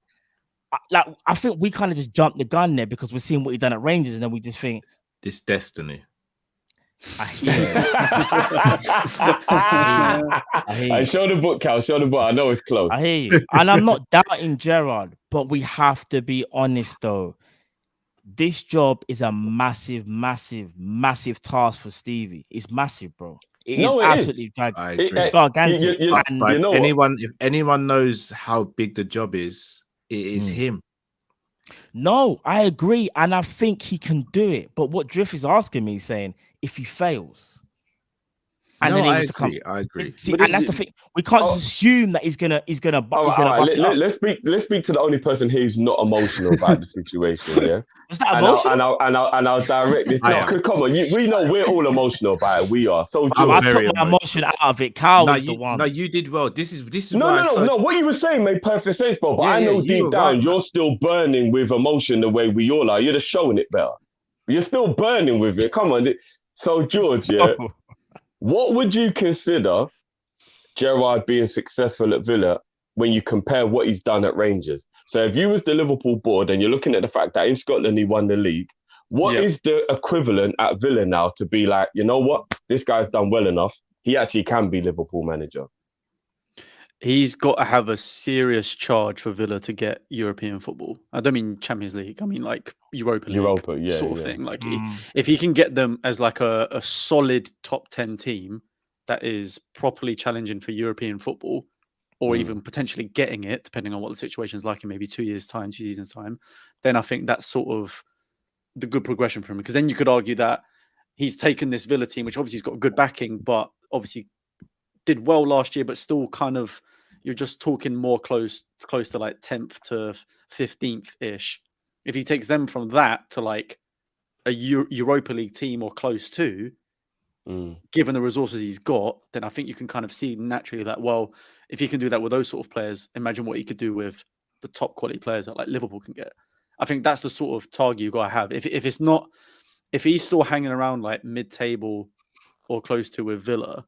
I think we kind of just jumped the gun there because we're seeing what he done at Rangers, and then we just think this destiny. I hear you. I show the book, Cal. Show the book. I know it's close. I hear you, and I'm not doubting Gerrard, but we have to be honest though. This job is a massive, massive, massive task for Stevie. It's massive, bro. It is absolutely gigantic. It's gigantic. If anyone knows how big the job is, it is him. No, I agree, and I think he can do it. But what Drift is asking me is saying, if he fails, and then he was to come, I agree. See, and that's the thing. We can't just assume that he's gonna. Bust it up. Let's speak to the only person here who's not emotional about the situation. Yeah. Was that emotional? And I'll direct this. No, because come on, we know we're all emotional about it. We are. So I took my emotion out of it. Carl was the one. No, you did well. This is no. What you were saying made perfect sense, bro. But I know deep down you're still burning with emotion the way we all are. You're just showing it better. You're still burning with it. Come on. So George, what would you consider Gerrard being successful at Villa when you compare what he's done at Rangers? So if you was the Liverpool board and you're looking at the fact that in Scotland he won the league, What Yeah. is the equivalent at Villa now to be like, you know what, this guy's done well enough. He actually can be Liverpool manager. He's got to have a serious charge for Villa to get European football. I don't mean Champions League. I mean like Europa League Yeah, sort of yeah. thing. Like if he can get them as like a solid top 10 team that is properly challenging for European football, or even potentially getting it, depending on what the situation is like in maybe 2 years' time, 2 seasons' time, then I think that's sort of the good progression for him. Because then you could argue that he's taken this Villa team, which obviously has got good backing, but obviously did well last year, but still kind of, you're just talking more close to like 10th to 15th ish. If he takes them from that to like a Europa League team or close to, given the resources he's got, then I think you can kind of see naturally that, well, if he can do that with those sort of players, imagine what he could do with the top quality players that like Liverpool can get. I think that's the sort of target you got to have. If it's not, if he's still hanging around like mid-table or close to with Villa,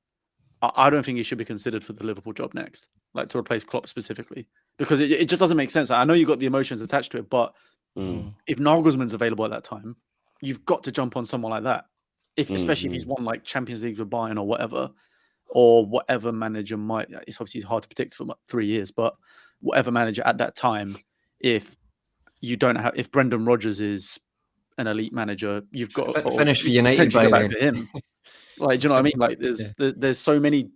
I don't think he should be considered for the Liverpool job next, like to replace Klopp specifically, because it just doesn't make sense. I know you got the emotions attached to it, but if Nagelsmann's available at that time, you've got to jump on someone like that. Especially if he's won like Champions League with Bayern or whatever manager might. It's obviously hard to predict for 3 years, but whatever manager at that time, if Brendan Rodgers is an elite manager, you've got to finish for United by go back then. to him. Like, do you know what I mean? Like, there's so many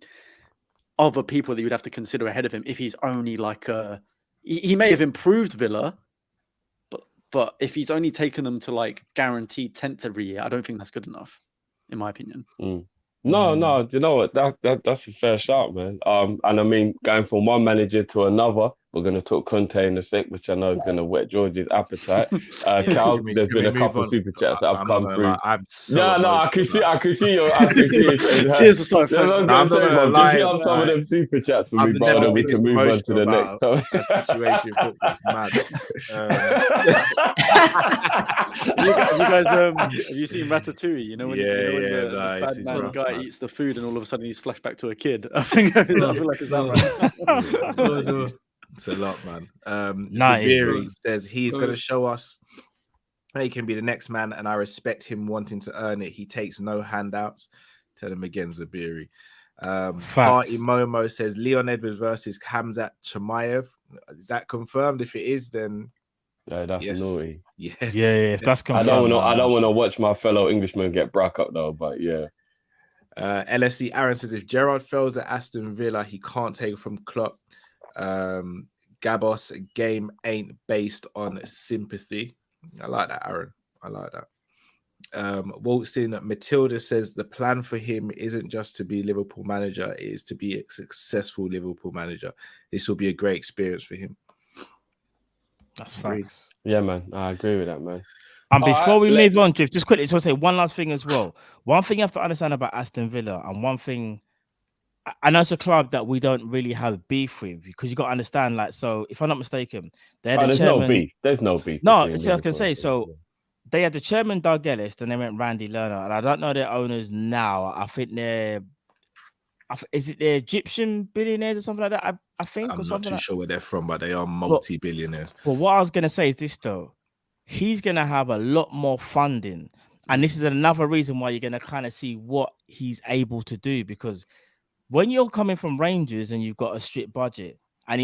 other people that you would have to consider ahead of him if he's only like he may have improved Villa, but if he's only taken them to like guaranteed 10th every year, I don't think that's good enough, in my opinion. No, you know what? That's a fair shout, man. And I mean, going from one manager to another, we're going to talk Conte in a sec, which I know is going to whet George's appetite. Cal, there's been a couple of super chats that have come through. I'm so I can see it. Tears will start flowing. I'm not gonna lie, Give me some of them super chats with me, bro, then we can move on to the next topic. That situation in football is mad. You guys, have you seen Ratatouille? You know when, the nice, bad man rough, guy man. eats the food and all of a sudden he's flashed back to a kid. I feel like it's that right. It's a lot, man. Nice. Zabiri says he's going to show us he can be the next man, and I respect him wanting to earn it. He takes no handouts. Tell him again, Zabiri. Party Momo says Leon Edwards versus Hamzat Chimaev. Is that confirmed? If it is, then yeah, that's naughty. Yes. Yeah, if that's confirmed. I don't want to watch my fellow Englishman get brack up though, but yeah. LFC Aaron says if Gerrard fails at Aston Villa, he can't take it from Klopp. Gabos, game ain't based on sympathy. I like that, Aaron. I like that. Waltzing Matilda says the plan for him isn't just to be Liverpool manager, it is to be a successful Liverpool manager. This will be a great experience for him. That's facts. Yeah, man. I agree with that, man. And before we move on, Drift, just quickly, so I'll say one last thing as well. One thing you have to understand about Aston Villa, and one thing, I know it's a club that we don't really have beef with, because you got to understand, like, so if I'm not mistaken, they had there's chairman... no beef. There's no beef. No, so I was going to say, so they had the chairman, Doug Ellis, then they went Randy Lerner, and I don't know their owners now. I think is it the Egyptian billionaires or something like that? I think. I'm or something not too sure where they're from, but they are multi-billionaires. But what I was going to say is this, though. He's going to have a lot more funding. And this is another reason why you're going to kind of see what he's able to do. Because when you're coming from Rangers and you've got a strict budget, and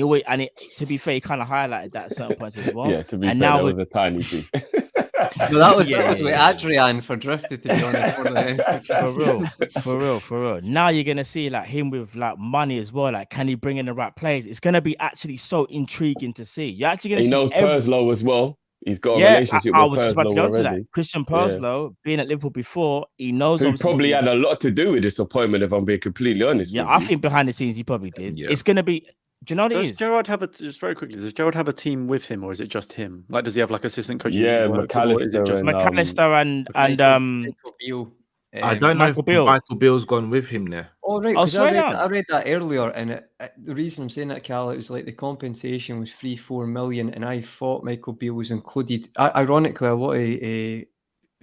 to be fair, he kind of highlighted that at certain points as well. Yeah, to be fair, now that was a tiny thing. Well, that was with Adrian for drifted, to be honest. For real. Now you're gonna see like him with like money as well. Like, can he bring in the right players? It's gonna be actually so intriguing to see. You're actually gonna see. He knows Perslow as well. He's got a relationship I with was just about to go already. to that. Christian Perslow, being at Liverpool before, he knows. Who probably had a lot to do with this appointment, if I'm being completely honest. Yeah, I think behind the scenes he probably did. Yeah. It's gonna be. Do you know what it is? Gerrard just very quickly? Does Gerrard have a team with him, or is it just him? Like, does he have like assistant coaches? Yeah, McAllister and Beale. I don't know if Michael Beale's gone with him there. Oh, right. I read that earlier, and the reason I'm saying that, Cal, it was like the compensation was 3-4 million, and I thought Michael Beale was included. Ironically, a lot of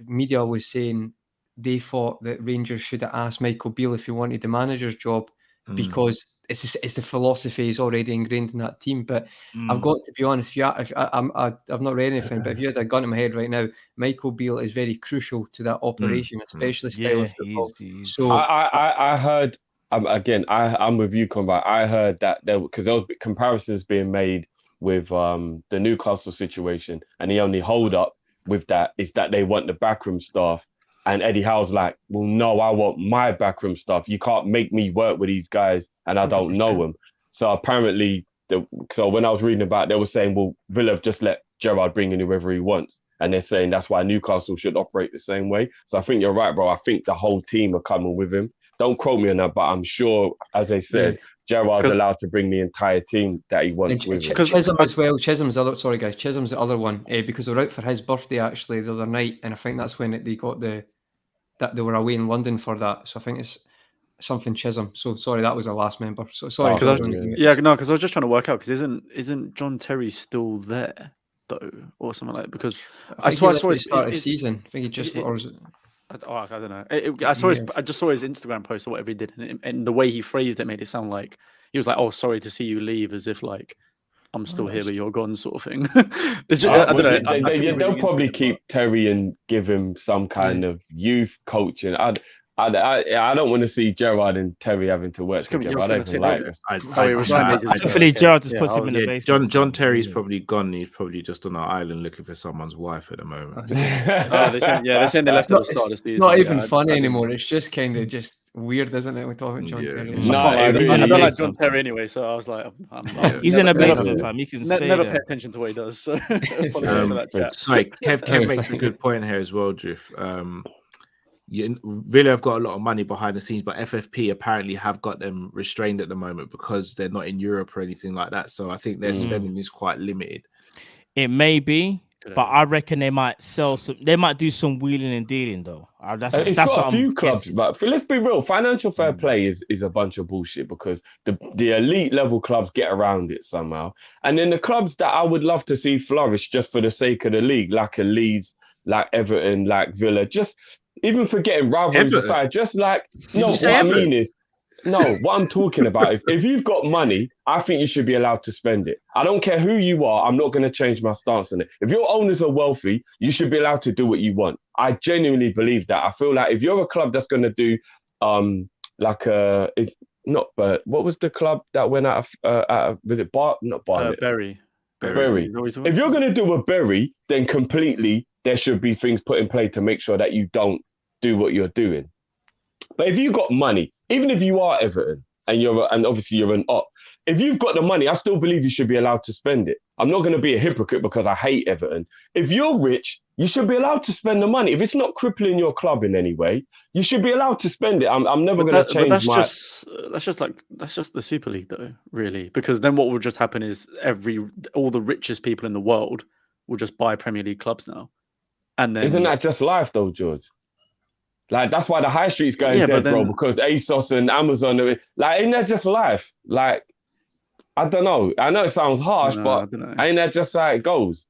media was saying they thought that Rangers should have asked Michael Beale if he wanted the manager's job, because it's the philosophy is already ingrained in that team. But I've Mm. got to be honest, I've not read anything, but if you had a gun in my head right now, Michael Beale is very crucial to that operation, especially style Yeah, of football. he's So I heard again. I'm with you, Combat. I heard that there was comparisons being made with the Newcastle situation, and the only hold up with that is that they want the backroom staff. And Eddie Howe's like, well, no, I want my backroom staff. You can't make me work with these guys, and I don't know them. So apparently, so when I was reading about it, they were saying, well, Villa have just let Gerrard bring in whoever he wants. And they're saying that's why Newcastle should operate the same way. So I think you're right, bro. I think the whole team are coming with him. Don't quote me on that, but I'm sure, as I said, Gerrard's allowed to bring the entire team that he wants with him. Chisholm as well. Chisholm's the other. Sorry, guys. Chisholm's the other one because they were out for his birthday actually the other night, and I think that's when they got that they were away in London for that. So I think it's something Chisholm. So sorry, that was the last member. So sorry. Because I was just trying to work out because isn't John Terry still there though, or something like that? Because I saw his start of season. I think he just or was it? I don't know. I just saw his Instagram post or whatever he did, and the way he phrased it made it sound like he was like, "Oh, sorry to see you leave," as if like I'm still here, but you're gone, sort of thing. I don't know. They'll probably keep Terry and give him some kind of youth coaching. I don't want to see Gerrard and Terry having to work together. I don't even like this. Hopefully Gerrard just puts him in the basement. John Terry's probably gone. He's probably just on an island looking for someone's wife at the moment. They're saying they left at the start of the season. It's not even funny anymore. It's just kind of just weird, isn't it? We're talking about John Terry. I don't like John Terry anyway, so I was like, he's in a basement, fam. You can never pay attention to what he does. So apologies for that chat. Sorry, Kev makes a good point here as well, Drift. Villa have got a lot of money behind the scenes, but FFP apparently have got them restrained at the moment because they're not in Europe or anything like that. So I think their spending is quite limited. It may be, but I reckon they might sell some. They might do some wheeling and dealing though. That's got a few clubs, but let's be real. Financial fair play is a bunch of bullshit because the elite level clubs get around it somehow, and then the clubs that I would love to see flourish just for the sake of the league, like a Leeds, like Everton, like Villa, just. Even forgetting rivalries aside, just like what I'm talking about is if you've got money, I think you should be allowed to spend it. I don't care who you are. I'm not going to change my stance on it. If your owners are wealthy, you should be allowed to do what you want. I genuinely believe that. I feel like if you're a club that's going to do it's not, but what was the club that went out of was it Bury. If you're going to do a Bury, then completely there should be things put in play to make sure that you don't do what you're doing. But if you've got money, even if you are Everton and obviously you're an op, if you've got the money, I still believe you should be allowed to spend it. I'm not going to be a hypocrite because I hate Everton. If you're rich, you should be allowed to spend the money. If it's not crippling your club in any way, you should be allowed to spend it. I'm never going to change that's just the Super League though, really. Because then what will just happen is all the richest people in the world will just buy Premier League clubs now. And then isn't that just life though, George? Like that's why the high street's going dead, bro, because ASOS and Amazon ain't that just life? Like I don't know. I know it sounds harsh, but ain't that just how it goes?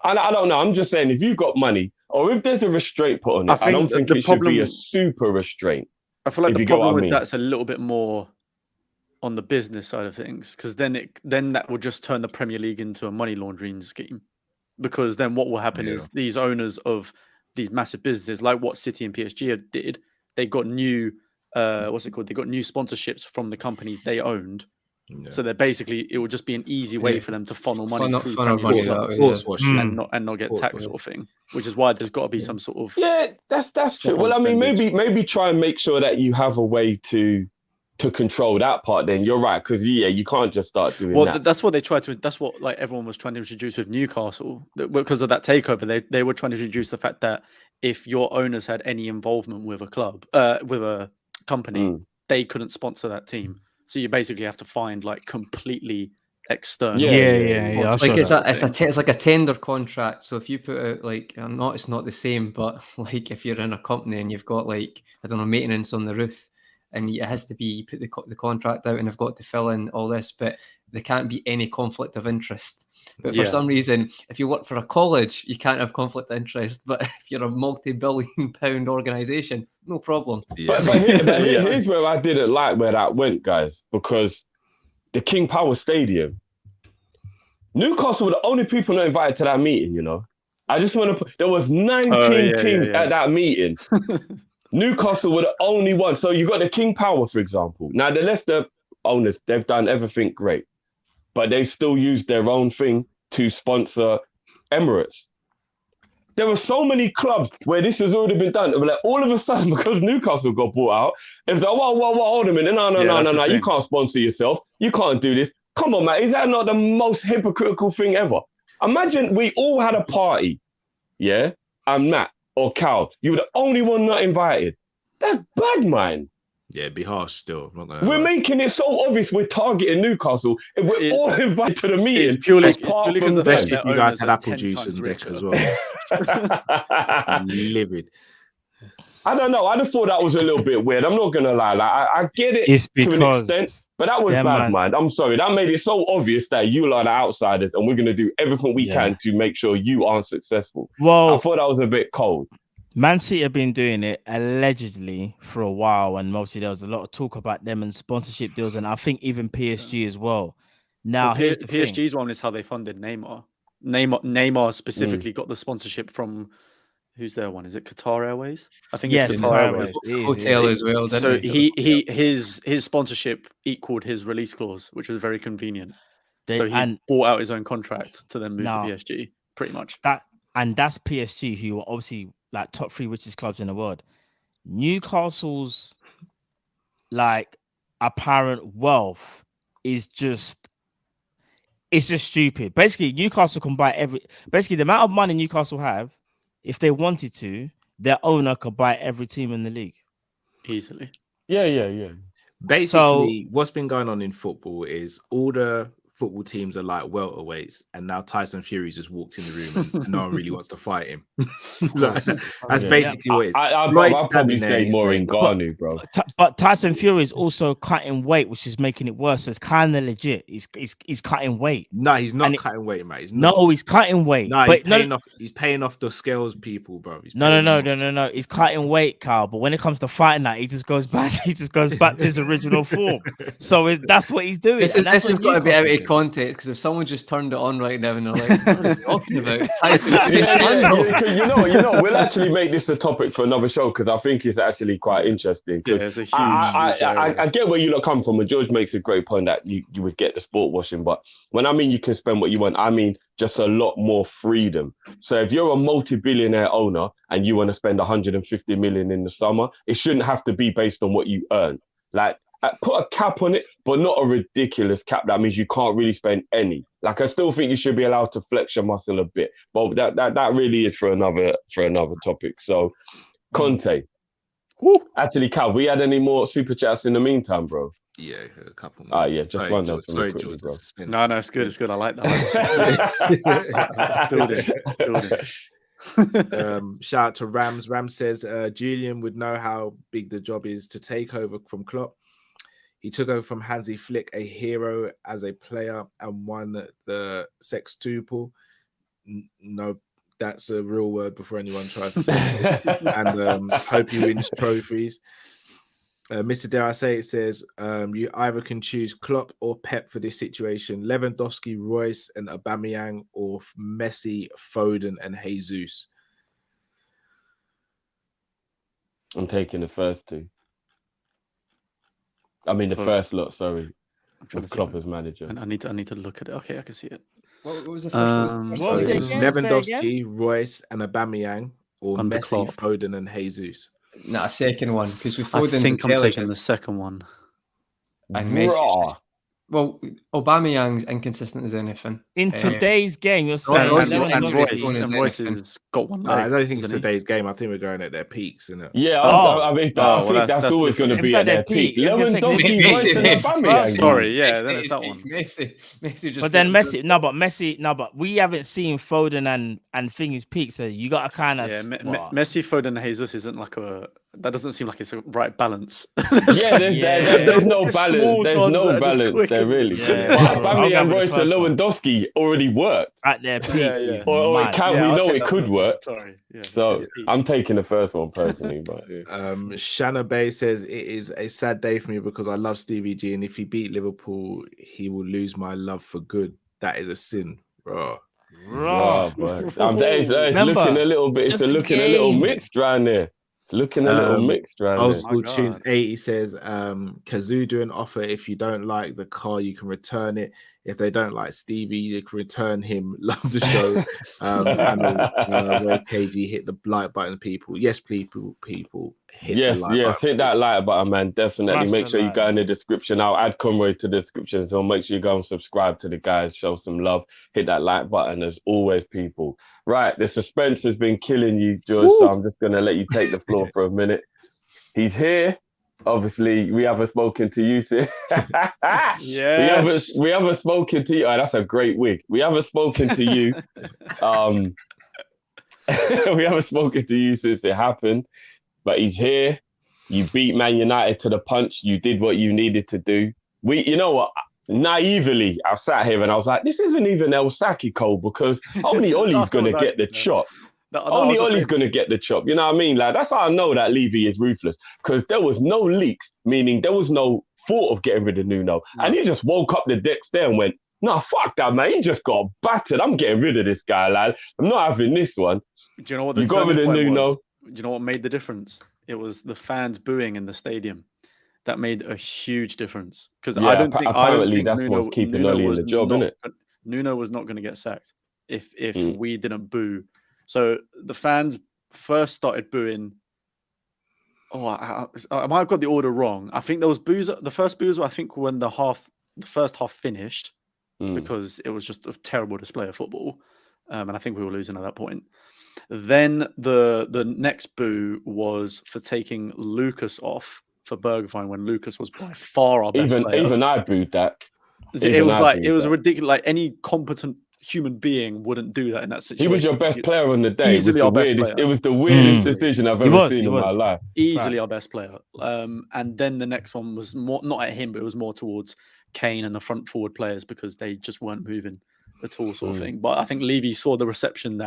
I don't know. I'm just saying if you've got money or if there's a restraint put on it, I don't think it should be a super restraint. I feel like the problem with that's a little bit more on the business side of things, because then that will just turn the Premier League into a money laundering scheme. Because then what will happen is these owners of these massive businesses, like what City and PSG did, they got new, They got new sponsorships from the companies they owned. Yeah. So they're basically, it will just be an easy way for them to funnel money through and not get taxed sort of thing. Which is why there's got to be some sort of that's true. Well, I mean, maybe try and make sure that you have a way to control that part. Then you're right, because you can't just start doing that. Well, that's what they tried to. That's what like everyone was trying to introduce with Newcastle because of that takeover. They were trying to introduce the fact that if your owners had any involvement with a club, with a company, they couldn't sponsor that team. So you basically have to find like completely external. Yeah. Like it's like a tender contract. So if you put out like it's not the same, but like if you're in a company and you've got like I don't know maintenance on the roof, and it has to be you put the contract out, and I've got to fill in all this, but there can't be any conflict of interest. But for some reason, if you work for a college, you can't have conflict of interest. But if you're a multi-billion-pound organisation, no problem. But here's where I didn't like where that went, guys, because the King Power Stadium, Newcastle were the only people not invited to that meeting, you know. I just want to put, there was 19 teams at that meeting. Newcastle were the only one. So you got the King Power, for example. Now, the Leicester owners, they've done everything great, but they still used their own thing to sponsor Emirates. There were so many clubs where this has already been done. Like all of a sudden, because Newcastle got bought out, it's like, whoa, hold a minute. No. You can't sponsor yourself. You can't do this. Come on, man. Is that not the most hypocritical thing ever? Imagine we all had a party, yeah, and Matt or Cal, you were the only one not invited. That's bad, man. Yeah, it'd be harsh still. We're making it so obvious we're targeting Newcastle. If we're all invited to the meeting, it's purely because especially if you guys had apple juice and dick as well. Livid. I don't know. I just thought that was a little bit weird. I'm not gonna lie. Like I get it to an extent, but that was bad, man. I'm sorry. That made it so obvious that you are the outsiders, and we're gonna do everything we can to make sure you aren't successful. Well, I thought that was a bit cold. Man City have been doing it allegedly for a while, and mostly there was a lot of talk about them and sponsorship deals, and I think even PSG as well. Now, here's the PSG's one is how they funded Neymar. Neymar specifically got the sponsorship from. Who's their one? Is it Qatar Airways? I think it's Qatar Airways. Hotel as well. So his sponsorship equaled his release clause, which was very convenient. So he bought out his own contract to then move to PSG, pretty much. That's PSG, who are obviously like top 3 richest clubs in the world. Newcastle's like apparent wealth is just stupid. Basically, Newcastle can buy the amount of money Newcastle have. If they wanted to, their owner could buy every team in the league easily. Yeah. Basically, what's been going on in football is all the football teams are like welterweights, and now Tyson Fury's just walked in the room and no one really wants to fight him. That's basically what it is. I'd probably say more in Ngannou, bro. But Tyson Fury is also cutting weight, which is making it worse. So it's kind of legit. He's cutting weight. No, he's not cutting weight, mate. He's cutting weight. No, he's paying off the scales people, bro. No. He's cutting weight, Carl. But when it comes to fighting that, he just goes back to his original form. So that's what he's doing. This has got to be out of context, because if someone just turned it on right now and they're like, what are you talking about? you know, we'll actually make this a topic for another show, because I think it's actually quite interesting. Yeah, it's a huge I get where you lot come from, and George makes a great point that you would get the sport washing, but when I mean you can spend what you want, I mean just a lot more freedom. So if you're a multi-billionaire owner and you want to spend 150 million in the summer, it shouldn't have to be based on what you earn. Like, put a cap on it, but not a ridiculous cap. That means you can't really spend any. Like, I still think you should be allowed to flex your muscle a bit, but that really is for another topic. So, Conte. Actually, Cal, we had any more super chats in the meantime, bro? Yeah, a couple more. Just run down. Sorry, quickly, George. bro. No, it's good. It's good. I like that. Build it. Shout out to Rams. Rams says Julian would know how big the job is to take over from Klopp. He took over from Hansi Flick, a hero as a player, and won the sextuple. No, that's a real word before anyone tries to say it. And hope he wins trophies. Mr. Dare I Say It says, you either can choose Klopp or Pep for this situation. Lewandowski, Royce, and Aubameyang, or Messi, Foden, and Jesus. I'm taking the first two. I mean, the first lot, sorry. With Klopp as manager. I need to look at it. Okay, I can see it. What was the first one? Lewandowski, Royce, and Aubameyang, or Under Messi, Klopp. Foden, and Jesus. No, second one, because we I think I'm taking the second one. And Messi. Well, Aubameyang's inconsistent as anything. In today's game, you're saying And Royce has got one. I don't think it's today's game. I think we're going at their peaks, isn't it? Yeah, I think that's always going to be at their peak. Lewandowski, Royce, and Aubameyang. Sorry, yeah, then it's that one. Messi just. But then but we haven't seen Foden and Thingy's peak, so you got to kind of. Yeah, Messi, Foden, and Jesus isn't like a that doesn't seem like it's a right balance. Yeah, there's no Just balance. small There's dons no that are just balance quick there, and- really. Yeah, But bro, Family I'll and go with Royce the and first one. Lewandowski already worked. At their peak, Yeah, is yeah. Or it mad. can, Yeah, we I'll know take it that could first one. work. Sorry. Yeah, So it's peak. I'm taking the first one personally, but yeah. Shanna Bay says it is a sad day for me because I love Stevie G, and if he beat Liverpool, he will lose my love for good. That is a sin, bro. Wow, but it's looking Remember, a little bit. It's just a looking a little game. mixed round there. It's looking a little mixed round Old there. School My Tunes God. 80 says Kazoo do an offer. If you don't like the car, you can return it. If they don't like Stevie, you can return him. Love the show. Where's KG? Hit the like button, people. Yes, people hit the Yes, like yes, button. hit that like button, man. Definitely. Smash Make the sure you like. go in the description. I'll add Conroy to the description. So make sure you go and subscribe to the guys, show some love, hit that like button as always, people. Right, the suspense has been killing you, George. So I'm just gonna let you take the floor for a minute. He's here. Obviously, we haven't spoken to you, sir. Yes. We haven't spoken to you. Oh, that's a great wig. We haven't spoken to you. We haven't spoken to you since it happened, but he's here. You beat Man United to the punch. You did what you needed to do. You know what? Naively, I sat here and I was like, this isn't even El Saki, Cole, because only Ollie's That's going to not get the Saki, no. chop. Only Ollie's going to get the chop. You know what I mean? Like, that's how I know that Levy is ruthless, because there was no leaks, meaning there was no thought of getting rid of Nuno. No. And he just woke up the decks there and went, nah, fuck that, man. He just got battered. I'm getting rid of this guy, lad. I'm not having this one. Do you know what the You got turning rid of point Nuno. was? Do you know what made the difference? It was the fans booing in the stadium. That made a huge difference, because Yeah, I don't think that's Nuno, what's keeping Nuno Ollie in was the job, not, innit? Nuno was not going to get sacked if Mm. we didn't boo. So the fans first started booing. Oh, I might have got the order wrong. I think there was boos. The first boos were, I think, when the first half finished, Mm. because it was just a terrible display of football, and I think we were losing at that point. Then the next boo was for taking Lucas off for Bergwijn when Lucas was by far our best player. Even I booed that. It was ridiculous. Like, any competent human being wouldn't do that in that situation. He was your best player on the day. Easily our best player. It was the weirdest Easily. decision I've He ever was, seen he in my was. life. Easily our best player. And then the next one was more not at him, but it was more towards Kane and the front forward players, because they just weren't moving at all, sort of thing. But I think Levy saw the reception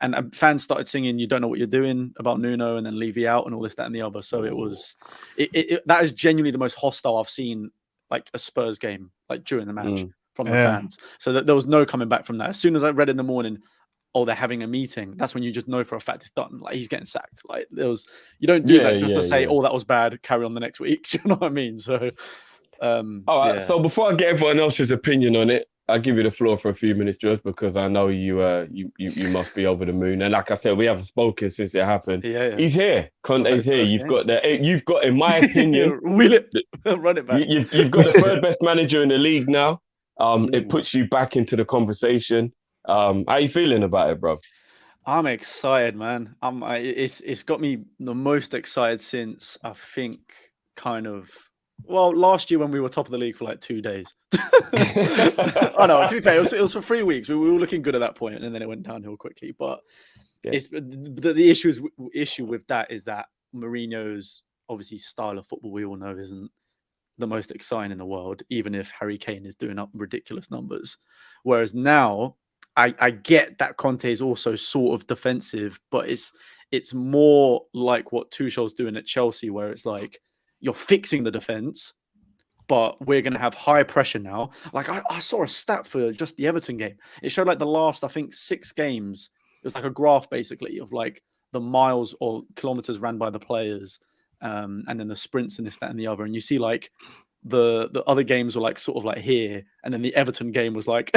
and fans started singing "You don't know what you're doing" about Nuno, and then Levy out and all this, that, and the other. So it was that is genuinely the most hostile I've seen, like, a Spurs game, like, during the match from the fans. So that there was no coming back from that. As soon as I read in the morning, oh, they're having a meeting, that's when you just know for a fact it's done. Like, he's getting sacked. Like, you don't do that just to say, oh, that was bad, carry on the next week. Do you know what I mean? So all right. So before I get everyone else's opinion on it, I'll give you the floor for a few minutes, George, because I know you must be over the moon. And like I said, we haven't spoken since it happened. Yeah. He's here. Conte's here. You've got, in my opinion, wheel it, run it back. You've got the third best manager in the league now. It puts you back into the conversation. How are you feeling about it, bro? I'm excited, man. It's got me the most excited since, I think, last year when we were top of the league for like 2 days. Oh no, to be fair, it was for 3 weeks. We were looking good at that point, and then it went downhill quickly. But it's the issue with that is that Mourinho's obviously style of football, we all know, isn't the most exciting in the world, even if Harry Kane is doing up ridiculous numbers. Whereas now, I get that Conte is also sort of defensive, but it's more like what Tuchel's doing at Chelsea, where it's like you're fixing the defense, but we're going to have high pressure now. Like, I saw a stat for just the Everton game. It showed like the last, I think, 6 games. It was like a graph basically of like the miles or kilometers ran by the players, and then the sprints and this, that, and the other. And you see like the other games were like sort of like here, and then the Everton game was like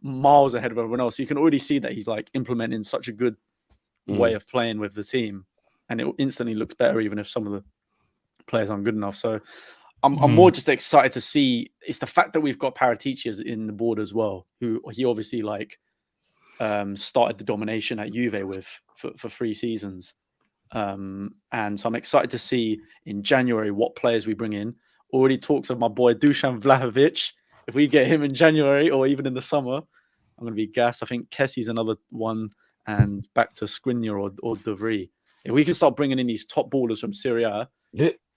miles ahead of everyone else. So you can already see that he's like implementing such a good way of playing with the team, and it instantly looks better even if some of the players aren't good enough. So I'm more just excited to see. It's the fact that we've got Paraticias in the board as well, who he obviously like started the domination at Juve with for 3 seasons. And so I'm excited to see in January what players we bring in. Already talks of my boy Dusan Vlahovic. If we get him in January or even in the summer, I'm going to be gassed. I think Kessie's another one, and back to Skriniar or De Vries. If we can start bringing in these top ballers from Serie A,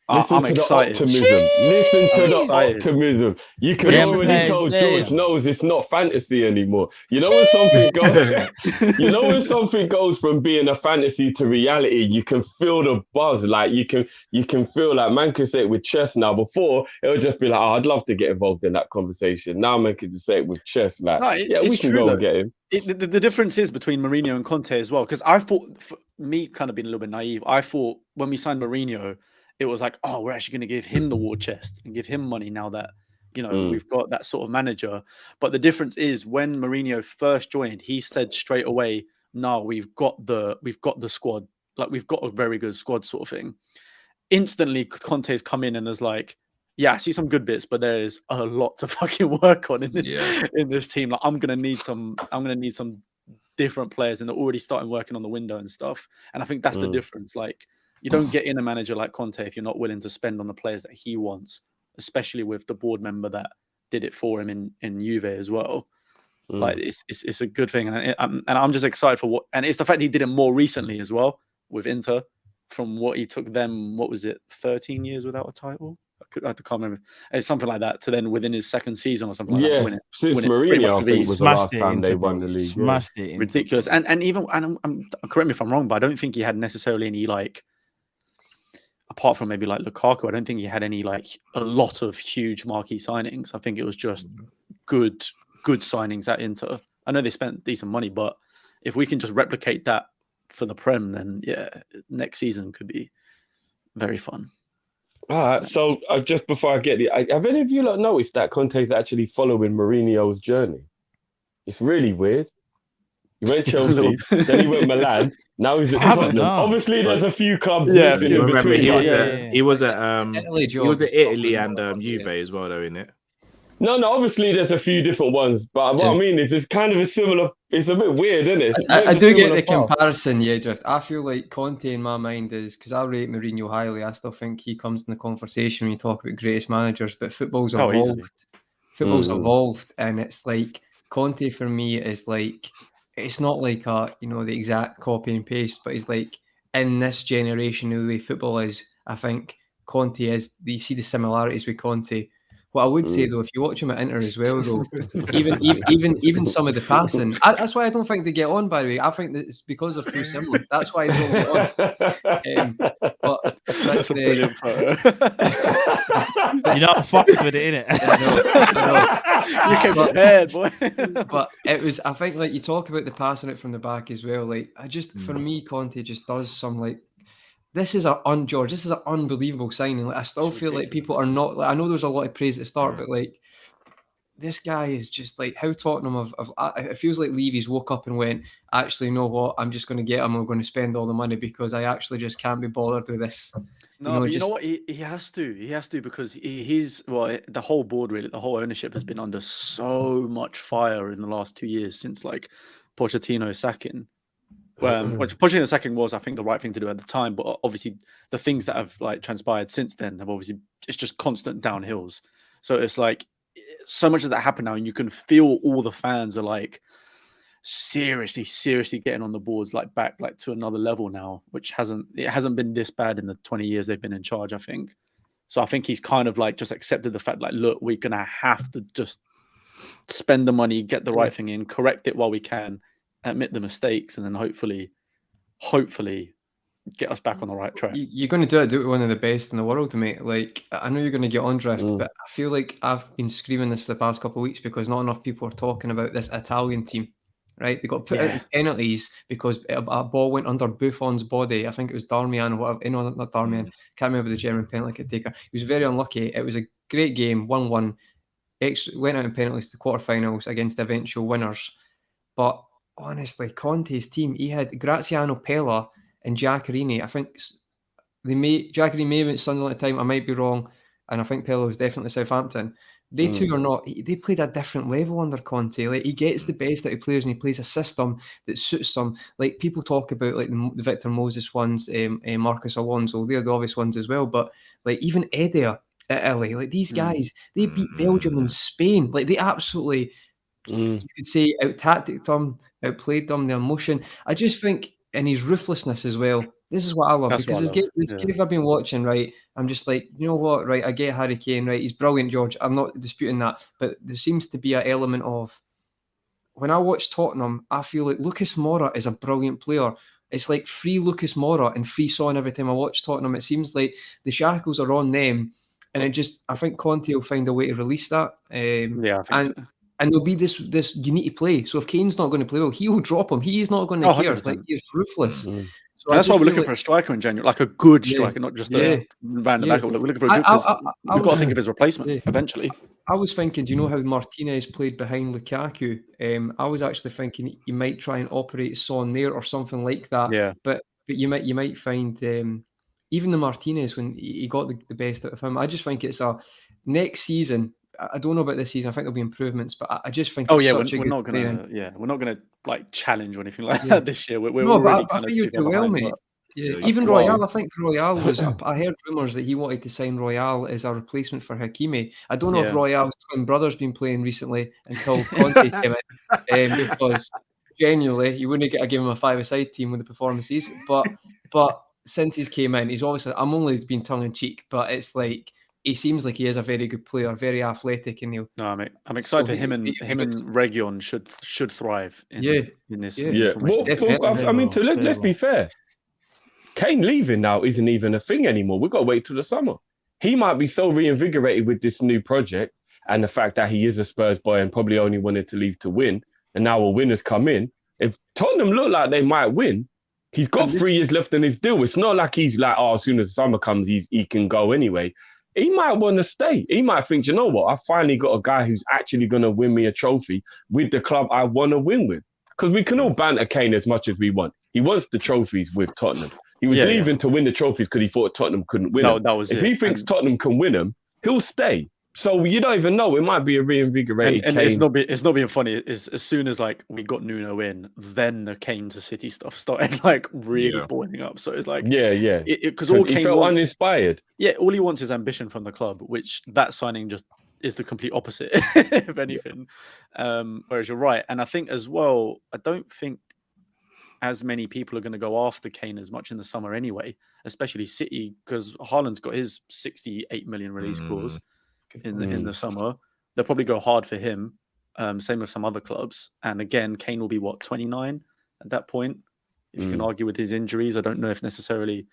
Listen I'm to excited. the optimism. Listen to I'm the excited. optimism. You can Them already players tell there. George knows it's not fantasy anymore. You know when something goes, you know when something goes from being a fantasy to reality, you can feel the buzz. Like you can feel like man can say it with chess now. Before it would just be like, oh, I'd love to get involved in that conversation. Now man can just say it with chess. Like, No, yeah, we it's can true, go though. and get him. The difference is between Mourinho and Conte as well. Because I thought, for me, kind of being a little bit naive, I thought when we signed Mourinho, it was like, oh, we're actually going to give him the war chest and give him money now that, we've got that sort of manager. But the difference is when Mourinho first joined, he said straight away, no, we've got the squad. Like, we've got a very good squad sort of thing. Instantly, Conte's come in and is like, yeah, I see some good bits, but there is a lot to fucking work on in this team. Like, I'm gonna need some different players, and they're already starting working on the window and stuff. And I think that's the difference. Like, you don't get in a manager like Conte if you're not willing to spend on the players that he wants, especially with the board member that did it for him in Juve as well. Like, it's a good thing, and I'm just excited for what. And it's the fact that he did it more recently as well with Inter, from what he took them. What was it, 13 years without a title? I can't remember. It's something like that. To then within his second season or something like that, win it. Since win it pretty Mourinho, much I with think ease. was the last Smashed it time they into, won bro. the league. Smashed it into, Ridiculous. And even correct me if I'm wrong, but I don't think he had necessarily any, like, apart from maybe like Lukaku, I don't think he had any, like, a lot of huge marquee signings. I think it was just good signings at Inter. I know they spent decent money, but if we can just replicate that for the Prem, then yeah, next season could be very fun. All right, so just before I get it, have any of you lot noticed that Conte's actually following Mourinho's journey? It's really weird. He went Chelsea, then he went Milan. Now he's at Tottenham. No. Obviously, there's a few clubs Yeah, missing you in Remember, between. he but was at Italy, he was at George. Italy and Juve as well, though, innit? No, obviously there's a few different ones, but what I mean is it's kind of a similar. It's a bit weird, isn't it? I do get the comparison, Drift. I feel like Conte in my mind is, because I rate Mourinho highly, I still think he comes in the conversation when you talk about greatest managers, but football's evolved. easily. Football's evolved, and it's like Conte for me is like, it's not like the exact copy and paste, but he's like, in this generation, the way football is, I think Conte is, you see the similarities with Conte. What I would say though, if you watch him at Inter as well, though, even some of the passing, that's why I don't think they get on. By the way, I think that it's because they're too similar. That's why they don't get on. But That's a brilliant photo. You're not fucks with it, innit? You came prepared, boy. But it was, I think, like you talk about the passing it from the back as well. Like, for me, Conte just does some, like, this is George, this is an unbelievable signing. Like, I still feel like people are not. Like, I know there's a lot of praise at the start, but like, this guy is just like how Tottenham it feels like Levy's woke up and went, actually, you know what? I'm just going to get him. I'm going to spend all the money because I actually just can't be bothered with this. No, but you know what? He has to. He has to, because the whole board, really, the whole ownership has been under so much fire in the last 2 years since, like, Pochettino's sacking. Which Pochettino's sacking was, I think, the right thing to do at the time, but obviously the things that have, like, transpired since then have obviously, it's just constant downhills. So it's like so much of that happened now, and you can feel all the fans are like seriously getting on the boards, like, back, like, to another level now, which hasn't been this bad in the 20 years they've been in charge, I think. So I think he's kind of like just accepted the fact, like, look, we're gonna have to just spend the money, get the right thing in, correct it while we can, admit the mistakes, and then hopefully get us back on the right track. You're going to do it with one of the best in the world, mate. Like, I know you're going to get on Drift, but I feel like I've been screaming this for the past couple of weeks because not enough people are talking about this Italian team, right? They got put out in penalties because a ball went under Buffon's body. I think it was Darmian or whatever. No, not Darmian. Can't remember the German penalty taker. He was very unlucky. It was a great game, 1-1. Went out in penalties to the quarterfinals against the eventual winners. But honestly, Conte's team, he had Graziano Pella and Giaccherini. I think Giaccherini may have been Sunderland at the time. I might be wrong. And I think Pella was definitely Southampton. They two are not. They played a different level under Conte. Like, he gets the best out of players, and he plays a system that suits them. Like, people talk about, like, the Victor Moses ones, Marcus Alonso. They're the obvious ones as well. But, like, even Eder at Italy, like, these guys, they beat Belgium and Spain. Like, they absolutely, you could say, out-tacticked them, outplayed them, their emotion. I just think, and his ruthlessness as well. This is what I love That's because what I love, this yeah. game I've been watching, right? I'm just like, you know what, right? I get Harry Kane, right? He's brilliant, George. I'm not disputing that, but there seems to be an element of when I watch Tottenham, I feel like Lucas Moura is a brilliant player. It's like free Lucas Moura and free Son every time I watch Tottenham. It seems like the shackles are on them, and I think Conte will find a way to release that. Yeah, I think so. And there'll be this you need to play. So if Kane's not going to play well, he will drop him. He's not going to Oh, care. 100%. Like he's ruthless. Mm. So And that's I why just we're feel looking for a striker in January, like a good striker, not just a random backup. We're looking for a good because we've got to think of his replacement eventually. I was thinking, do you know how Martinez played behind Lukaku? I was actually thinking you might try and operate Son there or something like that. Yeah. But you might find even the Martinez when he got the best out of him. I just think it's a next season. I don't know about this season. I think there'll be improvements, but I just think we're we're not gonna like challenge or anything like that this year. We're no, already but I kind of think you too do far well, behind. mate. Yeah, Even well. Royale, I think Royale was. I heard rumours that he wanted to sign Royale as a replacement for Hakimi. I don't know if Yeah. Royale's twin brother's been playing recently until Conte came in, because genuinely you wouldn't get to give him a five-a-side team with the performances. But since he's came in, he's obviously. I'm only being tongue in cheek, but it's like he seems like he is a very good player, very athletic, and he'll. No, I'm excited for him and Region should thrive in this. Well, Definitely. I mean, let's be fair. Kane leaving now isn't even a thing anymore. We've got to wait till the summer. He might be so reinvigorated with this new project and the fact that he is a Spurs boy and probably only wanted to leave to win, and now a winner's come in. If Tottenham look like they might win, he's got 3 years left in his deal. It's not like he's like, oh, as soon as the summer comes, he can go anyway. He might want to stay. He might think, you know what? I finally got a guy who's actually going to win me a trophy with the club I want to win with. Because we can all banter Kane as much as we want. He wants the trophies with Tottenham. He was leaving to win the trophies because he thought Tottenham couldn't win them. That was if it. he thinks Tottenham can win them, he'll stay. So you don't even know. It might be a reinvigorated and Kane. it's not being funny. Is as soon as like we got Nuno in, then the Kane to City stuff started like really boiling up. So it's like because all Kane felt wants, uninspired. Yeah, all he wants is ambition from the club, which that signing just is the complete opposite, if anything. Whereas you're right, and I think as well, I don't think as many people are going to go after Kane as much in the summer anyway, especially City, because Haaland's got his 68 million release clause in the summer. They'll probably go hard for him. Same with some other clubs. And again, Kane will be 29 at that point. If you can argue with his injuries, I don't know if necessarily,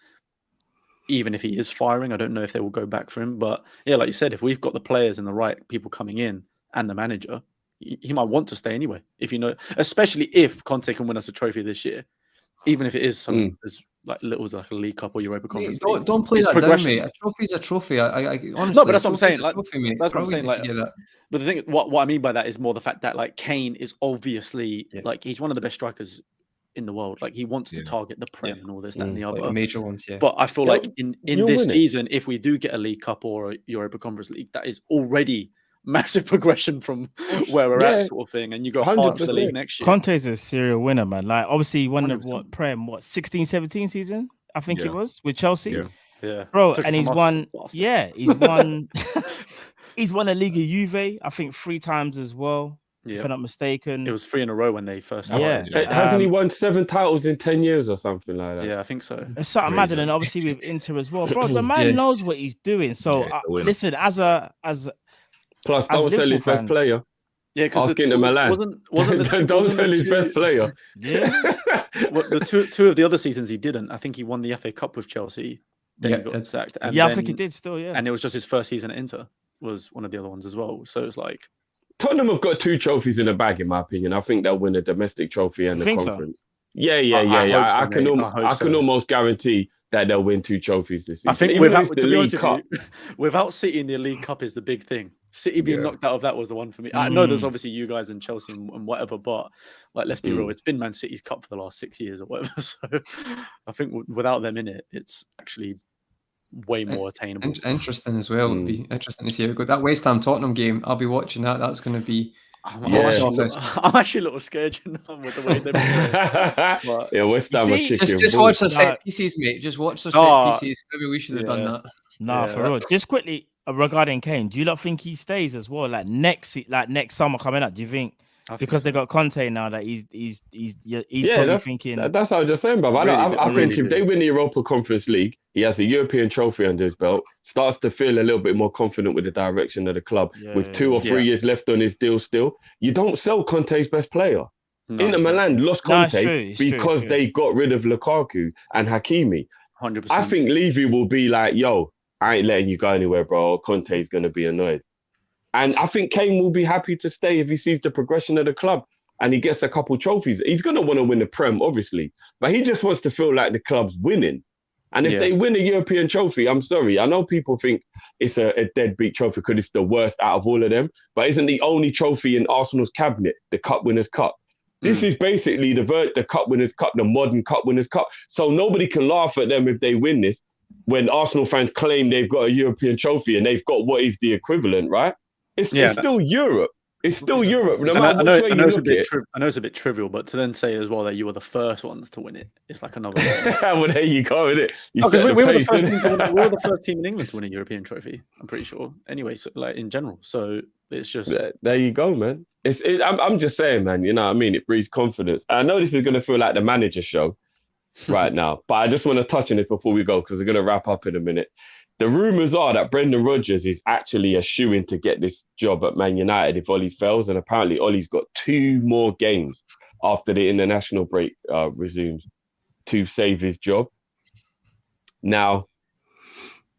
even if he is firing, I don't know if they will go back for him. But yeah, like you said, if we've got the players and the right people coming in and the manager, he might want to stay anyway. If you know, especially if Conte can win us a trophy this year, even if it is something as like little as like a League Cup or Europa Conference. Don't play that down, mate. A trophy's a trophy. I honestly, no, but that's what I'm saying. Like, trophy, that's what I'm saying. Like, but the thing, what I mean by that is more the fact that like Kane is obviously like he's one of the best strikers in the world. Like he wants to target the Prem and all this, that, and the other like the major ones. Yeah, but I feel like in this season, if we do get a League Cup or a Europa Conference League, that is already massive progression from where we're at, sort of thing. And you go hard for the league next year. Conte's a serial winner, man. Like obviously he won the Prem 16-17 season, I think it was, with Chelsea. Yeah. Bro, and he's won he's won a league of Juve, I think 3 times as well. If I'm not mistaken. It was 3 in a row when they first started. Hasn't he won 7 titles in 10 years or something like that? Yeah, I think so. It's something mad, and obviously with Inter as well. Bro, the man knows what he's doing. So listen, plus don't sell his best player. Yeah, because asking to Milan wasn't the two, don't sell his best player. Yeah. the two of the other seasons he didn't. I think he won the FA Cup with Chelsea. Then he got sacked. And I think he did still. Yeah, and it was just his first season at Inter was one of the other ones as well. So it's like Tottenham have got 2 trophies in the bag, in my opinion. I think they'll win a domestic trophy and the conference. So? Yeah. I can almost guarantee that they'll win 2 trophies this season. I think without City in the League Cup is the big thing. City being knocked out of that was the one for me. I know there's obviously you guys and Chelsea and whatever, but like let's be real, it's been Man City's cup for the last 6 years or whatever. So I think without them in it, it's actually way more attainable. Interesting as well. It'd be interesting to see how it goes. That West Ham Tottenham game, I'll be watching that. That's going to be. I'm actually a little scared with the way they're yeah, West Ham are kicking. Just watch the set pieces, mate. Just watch the set pieces. Maybe we should have done that. Nah, for real. Just quickly regarding Kane, do you not think he stays as well? Like next summer coming up, do you think I think because they so. got Conte now that he's Yeah, probably that's thinking that's what I was just saying, bro. I think if they win the Europa Conference League, he has a European trophy under his belt, starts to feel a little bit more confident with the direction of the club. With 2 or 3 Yeah. years left on his deal still, you don't sell Conte's best player. No, Inter Milan lost No, it's Conte true, it's true, because true. they got rid of Lukaku and Hakimi. 100%. I think Levy will be like, yo, I ain't letting you go anywhere, bro. Conte's going to be annoyed. And I think Kane will be happy to stay if he sees the progression of the club and he gets a couple trophies. He's going to want to win the Prem, obviously, but he just wants to feel like the club's winning. And if they win a European trophy, I'm sorry, I know people think it's a deadbeat trophy because it's the worst out of all of them, but isn't the only trophy in Arsenal's cabinet the Cup Winners' Cup? This is basically the Cup Winners' Cup, the modern Cup Winners' Cup. So nobody can laugh at them if they win this when Arsenal fans claim they've got a European trophy and they've got what is the equivalent, right? It's still Europe. It's still Europe. No matter which way you look at it. I know it's a bit trivial, but to then say as well that you were the first ones to win it, it's like another thing. Well, there you go, isn't it? Because we were the first team to win it. We were the first team in England to win a European trophy. I'm pretty sure. Anyway, so like in general, so it's just there you go, man. I'm just saying, man. You know what I mean? It breeds confidence. I know this is going to feel like the manager show right now, but I just want to touch on this before we go because we're going to wrap up in a minute. The rumours are that Brendan Rodgers is actually a shoo-in to get this job at Man United if Ollie fails, and apparently Ollie's got 2 more games after the international break resumes to save his job. Now,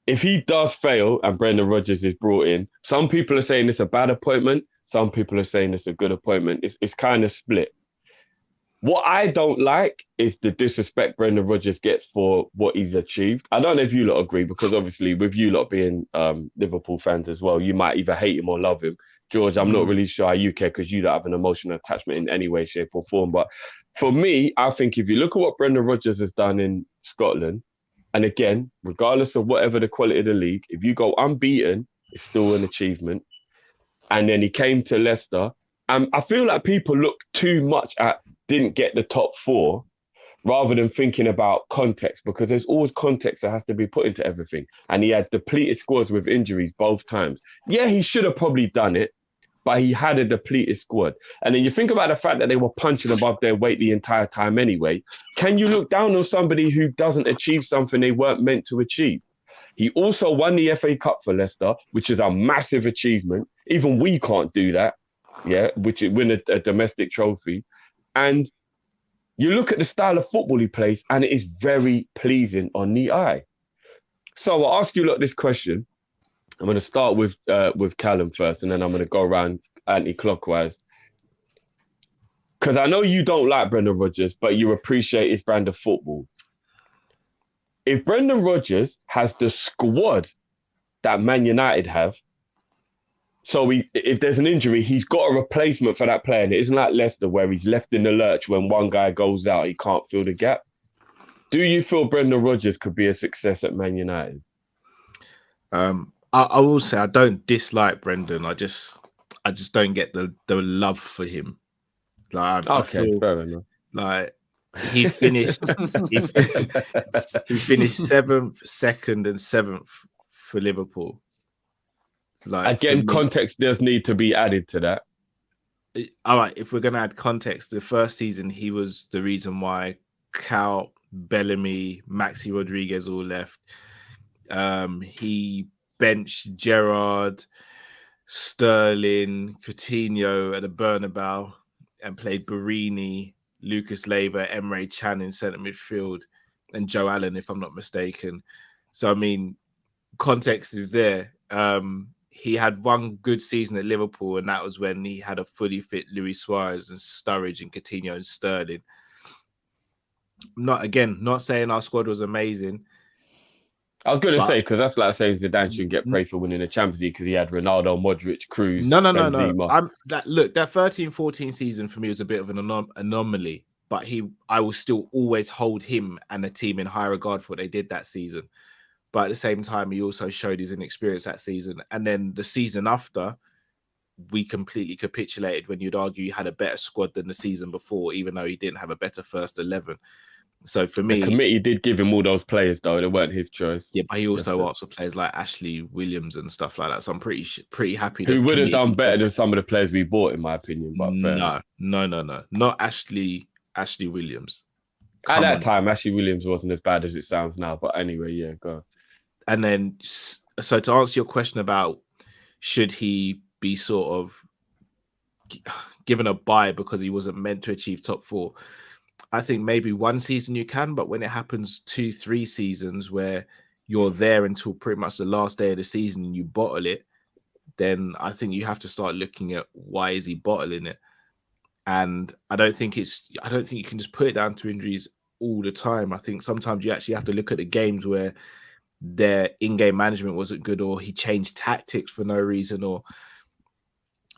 if he does fail and Brendan Rodgers is brought in, some people are saying it's a bad appointment, some people are saying it's a good appointment. It's kind of split. What I don't like is the disrespect Brendan Rodgers gets for what he's achieved. I don't know if you lot agree, because obviously with you lot being Liverpool fans as well, you might either hate him or love him. George, I'm not really sure how you care because you don't have an emotional attachment in any way, shape or form. But for me, I think if you look at what Brendan Rodgers has done in Scotland, and again, regardless of whatever the quality of the league, if you go unbeaten, it's still an achievement. And then he came to Leicester. I feel like people look too much at didn't get the top 4 rather than thinking about context, because there's always context that has to be put into everything. And he had depleted squads with injuries both times. Yeah, he should have probably done it, but he had a depleted squad. And then you think about the fact that they were punching above their weight the entire time anyway. Can you look down on somebody who doesn't achieve something they weren't meant to achieve? He also won the FA Cup for Leicester, which is a massive achievement. Even we can't do that, which is win a domestic trophy. And you look at the style of football he plays, and it is very pleasing on the eye. So I'll ask you this question. I'm going to start with Callum first, and then I'm going to go around anti-clockwise. Because I know you don't like Brendan Rodgers, but you appreciate his brand of football. If Brendan Rodgers has the squad that Man United have, so if there's an injury, he's got a replacement for that player. And it isn't like Leicester where he's left in the lurch when one guy goes out, he can't fill the gap. Do you feel Brendan Rodgers could be a success at Man United? I will say I don't dislike Brendan. I just don't get the love for him. Like I feel fair enough. Like he finished he finished 7th, 2nd, and 7th for Liverpool. Like again, context does need to be added to that. All right, if we're gonna add context, the first season he was the reason why Cal, Bellamy, Maxi Rodriguez all left. He benched Gerrard, Sterling, Coutinho at the Bernabeu and played Barini, Lucas Leiva, Emre Can in centre midfield, and Joe Allen, if I'm not mistaken. So I mean, context is there. He had one good season at Liverpool, and that was when he had a fully fit Luis Suarez and Sturridge and Coutinho and Sterling. Not saying our squad was amazing. I was going to say, because that's like saying Zidane shouldn't get praised for winning the Champions League because he had Ronaldo, Modric, Cruz, Benzema. That 13-14 season for me was a bit of an anomaly, but I will still always hold him and the team in high regard for what they did that season. But at the same time, he also showed his inexperience that season. And then the season after, we completely capitulated when you'd argue he had a better squad than the season before, even though he didn't have a better first 11. So for The me, committee did give him all those players, though. They weren't his choice. yeah, but he also That's it. asked for players like Ashley Williams and stuff like that. So I'm pretty happy. Who that would have committee done better said, than some of the players we bought, in my opinion. But fair enough. No, not Ashley Williams. At Come that on. time, Ashley Williams wasn't as bad as it sounds now. But anyway, yeah, go on. And then, so to answer your question about should he be sort of given a bye because he wasn't meant to achieve top 4, I think maybe one season you can, but when it happens 2-3 seasons where you're there until pretty much the last day of the season and you bottle it, then I think you have to start looking at why is he bottling it. And I don't think you can just put it down to injuries all the time. I think sometimes you actually have to look at the games where their in-game management wasn't good, or he changed tactics for no reason, or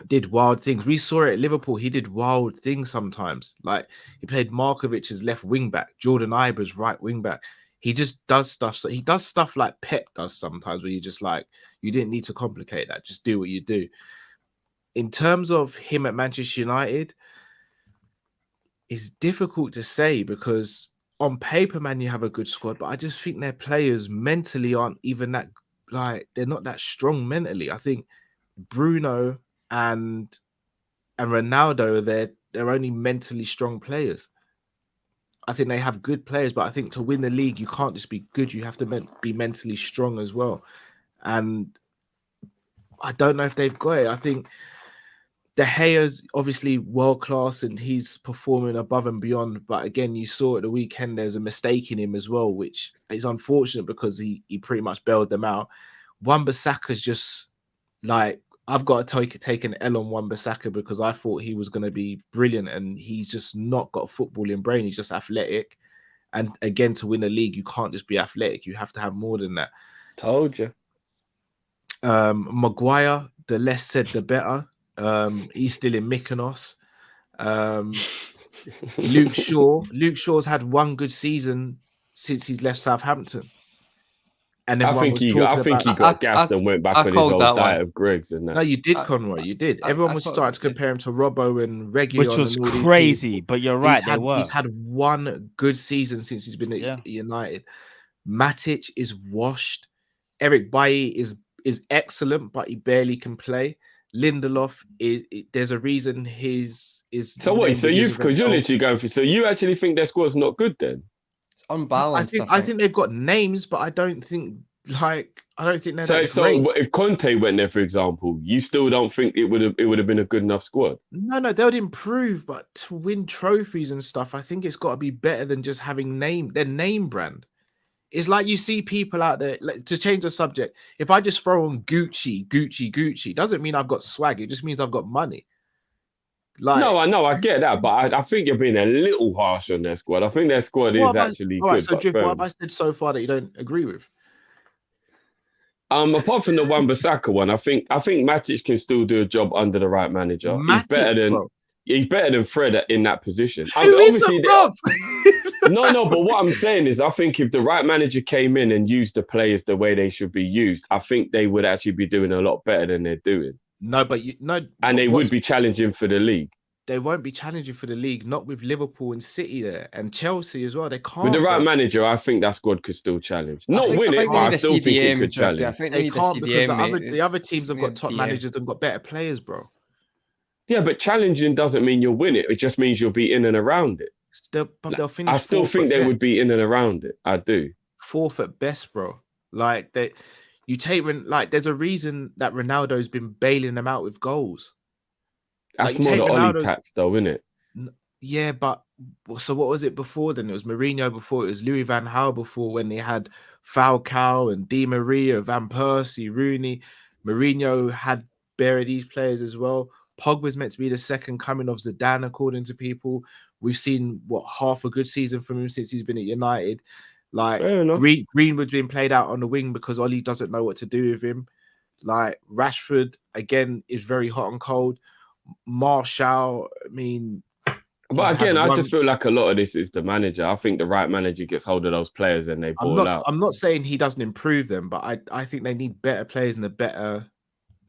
did wild things. We saw it at Liverpool. He did wild things sometimes. Like he played Markovic as left wing back, Jordan Iber's right wing back. He just does stuff. So he does stuff like Pep does sometimes, where you're just like, you didn't need to complicate that. Just do what you do. In terms of him at Manchester United, it's difficult to say because on paper, man, you have a good squad, but I just think their players mentally aren't even that, like, they're not that strong mentally. I think Bruno and Ronaldo, they're only mentally strong players. I think they have good players, but I think to win the league, you can't just be good. You have to be mentally strong as well. And I don't know if they've got it. I think De Gea's obviously world-class and he's performing above and beyond. But again, you saw at the weekend, there's a mistake in him as well, which is unfortunate because he pretty much bailed them out. Wan-Bissaka's just like, I've got to take an L on Wan-Bissaka because I thought he was going to be brilliant and he's just not got a footballing brain. He's just athletic. And again, to win a league, you can't just be athletic. You have to have more than that. Told you. Maguire, the less said, the better. He's still in Mykonos. Luke Shaw's had one good season since he's left Southampton. And I think he got gassed and went back on his old diet of Greggs and that. No, you did, Conroy. You did. Everyone was starting to compare him to Robbo and Reguilon, which was crazy. But you're right, he's had one good season since he's been at United. Matic is washed. Eric Bailly is excellent, but he barely can play. Lindelof there's a reason his so what? So you're literally going for. So you actually think their squad's not good then? It's unbalanced. I think they've got names, but I don't think they're that great. So if Conte went there, for example, you still don't think it would have been a good enough squad? No, they would improve, but to win trophies and stuff, I think it's got to be better than just having their name brand. It's like you see people out there, like, to change the subject, if I just throw on Gucci, doesn't mean I've got swag. It just means I've got money. Like, no, I know, I get that, but I think you're being a little harsh on their squad. I think their squad is actually good. All right, so Drift, what have I said so far that you don't agree with? Apart from the Wan-Bissaka one, I think Matic can still do a job under the right manager. He's better than Fred in that position. Who is the Rob? No, but what I'm saying is I think if the right manager came in and used the players the way they should be used, I think they would actually be doing a lot better than they're doing. And they would be challenging for the league. They won't be challenging for the league, not with Liverpool and City there, and Chelsea as well. They can't. With the right manager, I think that squad could still challenge. Not win it, but I still think it could challenge. They can't because the other teams have got top managers and got better players, bro. Yeah, but challenging doesn't mean you'll win it. It just means you'll be in and around it. They'll finish. I still think they would be in and around it. I do. Fourth at best, bro. Like there's a reason that Ronaldo's been bailing them out with goals. That's more the Oli tax, though, isn't it? Yeah, but so what was it before then? It was Mourinho before. It was Louis van Gaal before, when they had Falcao and Di Maria, Van Persie, Rooney. Mourinho had buried these players as well. Pogba's meant to be the second coming of Zidane, according to people. We've seen half a good season from him since he's been at United. Like Greenwood's been played out on the wing because Oli doesn't know what to do with him. Like Rashford again is very hot and cold. Martial, I mean, but again, I just feel like a lot of this is the manager. I think the right manager gets hold of those players and they ball out. I'm not saying he doesn't improve them, but I think they need better players and a better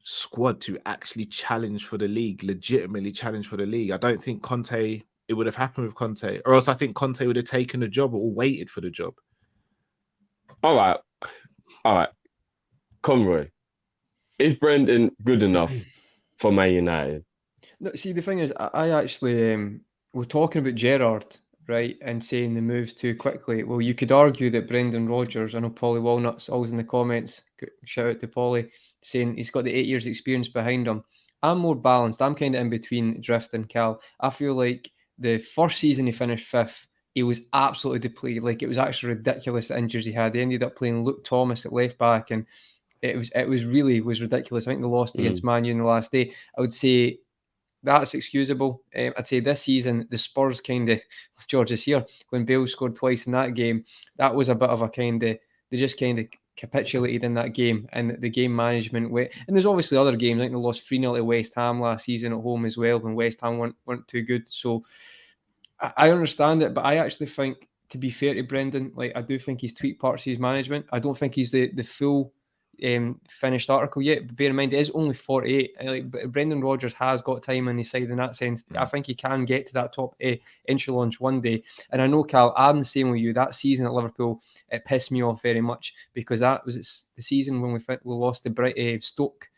squad to actually challenge for the league, legitimately challenge for the league. I don't think Conte it would have happened with Conte, or else I think Conte would have taken the job or waited for the job. All right. Conroy, is Brendan good enough for Man United? No, see, the thing is, I actually we're talking about Gerrard, right, and saying the moves too quickly. Well, you could argue that Brendan Rodgers, I know Polly Walnuts always in the comments, shout out to Polly, saying he's got the 8 years experience behind him. I'm more balanced. I'm kind of in between Drift and Cal. I feel like the first season he finished 5th, he was absolutely depleted. Like, it was actually ridiculous the injuries he had. He ended up playing Luke Thomas at left back, and it was really ridiculous. I think they lost against Man U in the last day. I would say that's excusable. I'd say this season, the Spurs kind of, George is here, when Bale scored twice in that game, that was a bit of a kind of, they just kind of capitulated in that game, and the game management way. And there's obviously other games. I think they lost 3-0 to West Ham last season at home as well, when West Ham weren't too good. So I understand it, but I actually think, to be fair to Brendan, like, I do think he's tweaked parts of his management. I don't think he's the full finished article yet, but bear in mind it is only 48. Like, Brendan Rodgers has got time on his side in that sense. I think he can get to that top echelons one day. And I know, Cal, I'm the same with you. That season at Liverpool, it pissed me off very much, because that was the season when we lost to Stoke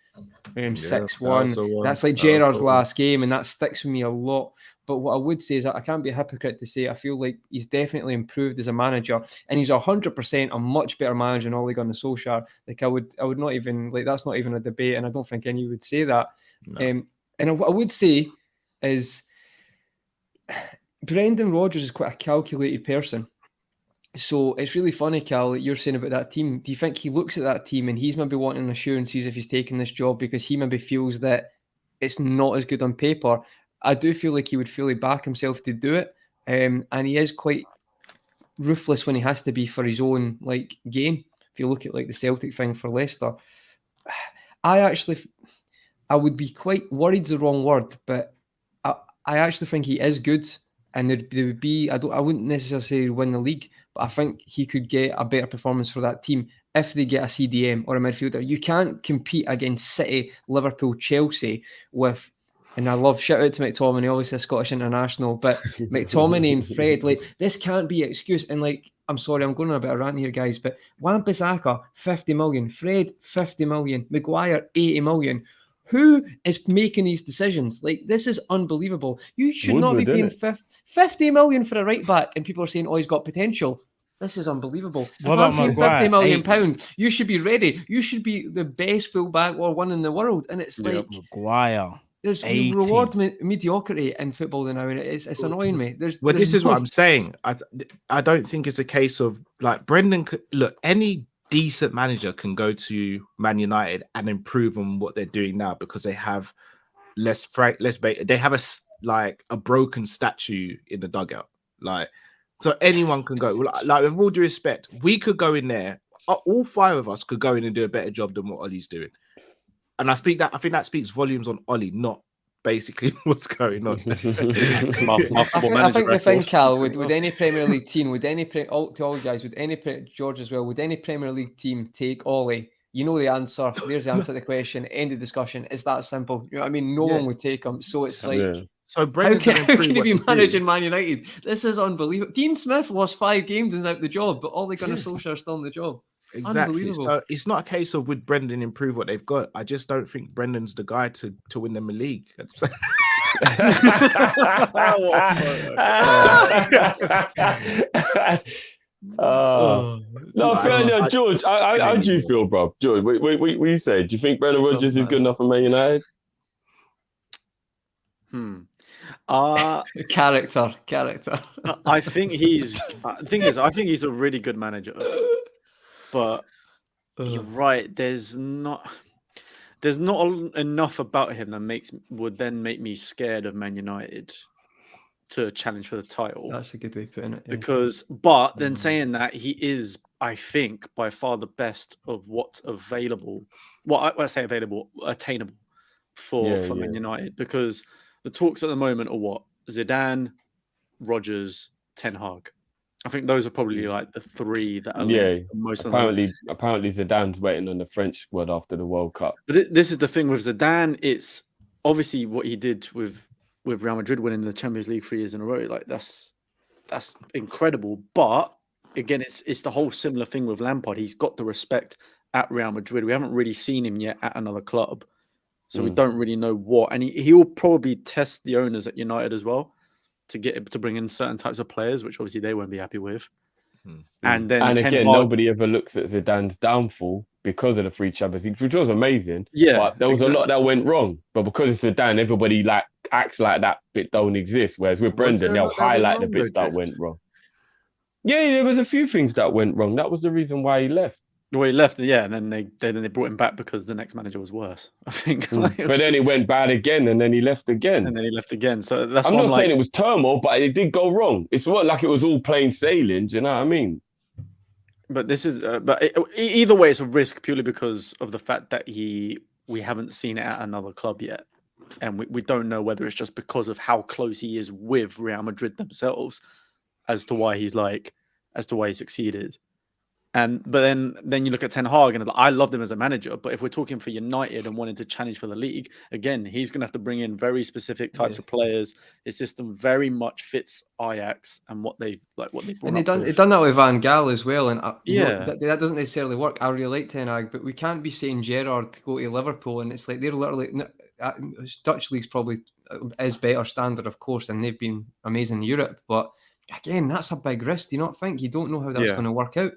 6-1. That's like Gerrard's last game, and that sticks with me a lot. But what I would say is that I can't be a hypocrite to say I feel like he's definitely improved as a manager, and he's 100% a much better manager than Ole Gunnar Solskjaer. Like, I would not even, like, that's not even a debate, and I don't think anyone would say that. No. And what I would say is Brendan Rodgers is quite a calculated person. So it's really funny, Cal, that you're saying about that team. Do you think he looks at that team and he's maybe wanting assurances if he's taking this job because he maybe feels that it's not as good on paper? I do feel like he would fully back himself to do it, and he is quite ruthless when he has to be for his own game. If you look at the Celtic thing for Leicester, I would be quite worried's the wrong word, but I actually think he is good, and there would be I wouldn't necessarily win the league, but I think he could get a better performance for that team if they get a CDM or a midfielder. You can't compete against City, Liverpool, Chelsea with. And I love, shout out to McTominay, obviously a Scottish international, but McTominay and Fred, this can't be an excuse. And I'm sorry, I'm going on a bit of a rant here, guys, but Wan-Bissaka, 50 million, Fred, 50 million, Maguire, 80 million. Who is making these decisions? This is unbelievable. You should not be paying 50 million for a right back, and people are saying, oh, he's got potential. This is unbelievable. What about Maguire? £50 million. You should be ready. You should be the best fullback or one in the world. And it's Maguire. There's reward mediocrity in football now, and it's annoying me. This is what I'm saying. I don't think it's a case of Brendan. Look, any decent manager can go to Man United and improve on what they're doing now because they have they have a broken statue in the dugout. So anyone can go. With all due respect, we could go in there. All 5 of us could go in and do a better job than what Ollie's doing. And I think that speaks volumes on Ollie, not basically what's going on. I think the thing, Cal, with any Premier League team, George as well, would any Premier League team take Ollie? You know the answer. There's the answer to the question. End of discussion. It's that simple. You know what I mean? No one would take him. So it's So Brendan how can he be managing Man United? This is unbelievable. Dean Smith lost 5 games and is out the job, but Ole Gunnar Solskjaer still in the job. Exactly. So it's not a case of would Brendan improve what they've got. I just don't think Brendan's the guy to win them a league. No, George, how do you feel, bro? George, what you say? Do you think Brendan Rodgers is good enough for Man United? Character. I think he's. The thing is, I think he's a really good manager. But you're right. There's not enough about him that would then make me scared of Man United to challenge for the title. That's a good way of putting it. Yeah. But then saying that, he is, I think, by far the best of what's available. Well, I say available, attainable for Man United, because the talks at the moment are what? Zidane, Rodgers, Ten Hag. I think those are probably the 3 that are most apparently Zidane's waiting on the French squad after the World Cup. But this is the thing with Zidane. It's obviously what he did with with Real Madrid winning the Champions League 3 years in a row. Like that's incredible. But again, it's the whole similar thing with Lampard. He's got the respect at Real Madrid. We haven't really seen him yet at another club, so we don't really know what. And he will probably test the owners at United as well to get to bring in certain types of players, which obviously they won't be happy with. And then and Ten again, Hag, nobody ever looks at Zidane's downfall because of the 3 Champions League, which was amazing. Yeah, but there was a lot that went wrong. But because it's Zidane, everybody like acts like that bit don't exist. Whereas with Brendan, they'll highlight the bits that went wrong. Yeah, there was a few things that went wrong. That was the reason why he left. Well, he left, yeah, and then they brought him back because the next manager was worse, I think. But then it went bad again, and then he left again. And then he left again. So that's I'm not saying it was turmoil, but it did go wrong. It's not like it was all plain sailing. Do you know what I mean? But this is, either way, it's a risk purely because of the fact that we haven't seen it at another club yet, and we don't know whether it's just because of how close he is with Real Madrid themselves, as to why he succeeded. But then you look at Ten Hag, and I loved him as a manager. But if we're talking for United and wanting to challenge for the league, again, he's going to have to bring in very specific types of players. His system very much fits Ajax and what they brought. And they done that with Van Gaal as well. And that doesn't necessarily work. I really like Ten Hag, but we can't be saying Gerrard to go to Liverpool, and it's like they're literally Dutch league's probably is better standard, of course, and they've been amazing in Europe. But again, that's a big risk. Do you not think? You don't know how that's going to work out.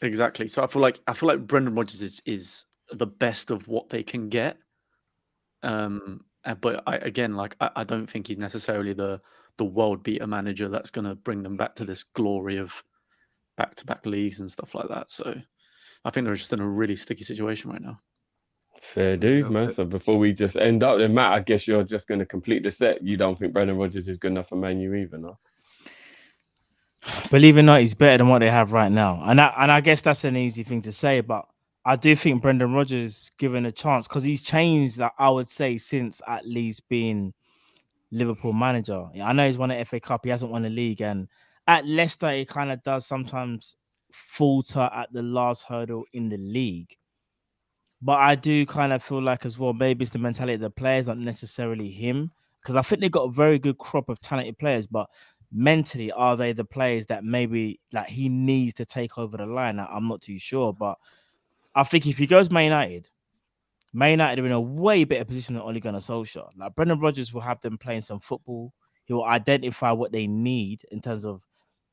Exactly. So I feel like Brendan Rodgers is the best of what they can get. But I don't think he's necessarily the world beater manager that's going to bring them back to this glory of back-to-back leagues and stuff like that. So I think they're just in a really sticky situation right now. Fair dues, man. So before we just end up, then Matt, I guess you're just going to complete the set. You don't think Brendan Rodgers is good enough for Man U either, no? Believe it or not, he's better than what they have right now. And I guess that's an easy thing to say, but I do think Brendan Rodgers given a chance because he's changed, I would say, since at least being Liverpool manager. I know he's won an FA Cup, he hasn't won a league, and at Leicester, he kind of does sometimes falter at the last hurdle in the league. But I do kind of feel like as well, maybe it's the mentality of the players, not necessarily him, because I think they've got a very good crop of talented players, but mentally, are they the players that maybe like he needs to take over the line? I'm not too sure, but I think if he goes Man United are in a way better position than Ole Gunnar Solskjaer. Like Brendan Rodgers will have them playing some football. He will identify what they need in terms of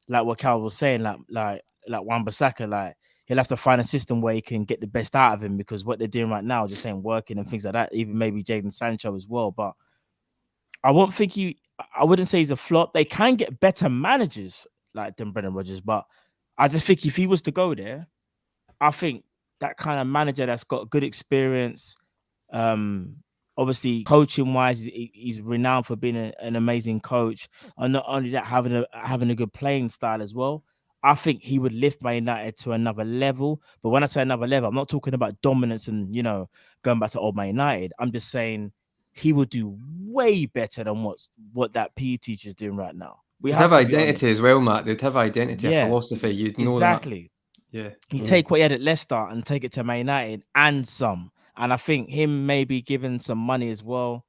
like what Cal was saying, like Wan-Bissaka, like he'll have to find a system where he can get the best out of him because what they're doing right now just ain't working and things like that. Even maybe Jadon Sancho as well, but I wouldn't say he's a flop. They can get better managers like than Brendan Rodgers, but I just think if he was to go there, I think that kind of manager that's got good experience, obviously coaching wise, he's renowned for being an amazing coach, and not only that, having a good playing style as well. I think he would lift Man United to another level. But when I say another level, I'm not talking about dominance and going back to old Man United. I'm just saying he would do way better than what that PE teacher is doing right now. We have identity as well, Matt. They'd have identity, a philosophy. You'd know exactly. That. Yeah. You take what he had at Leicester and take it to Man United and some. And I think him maybe giving some money as well.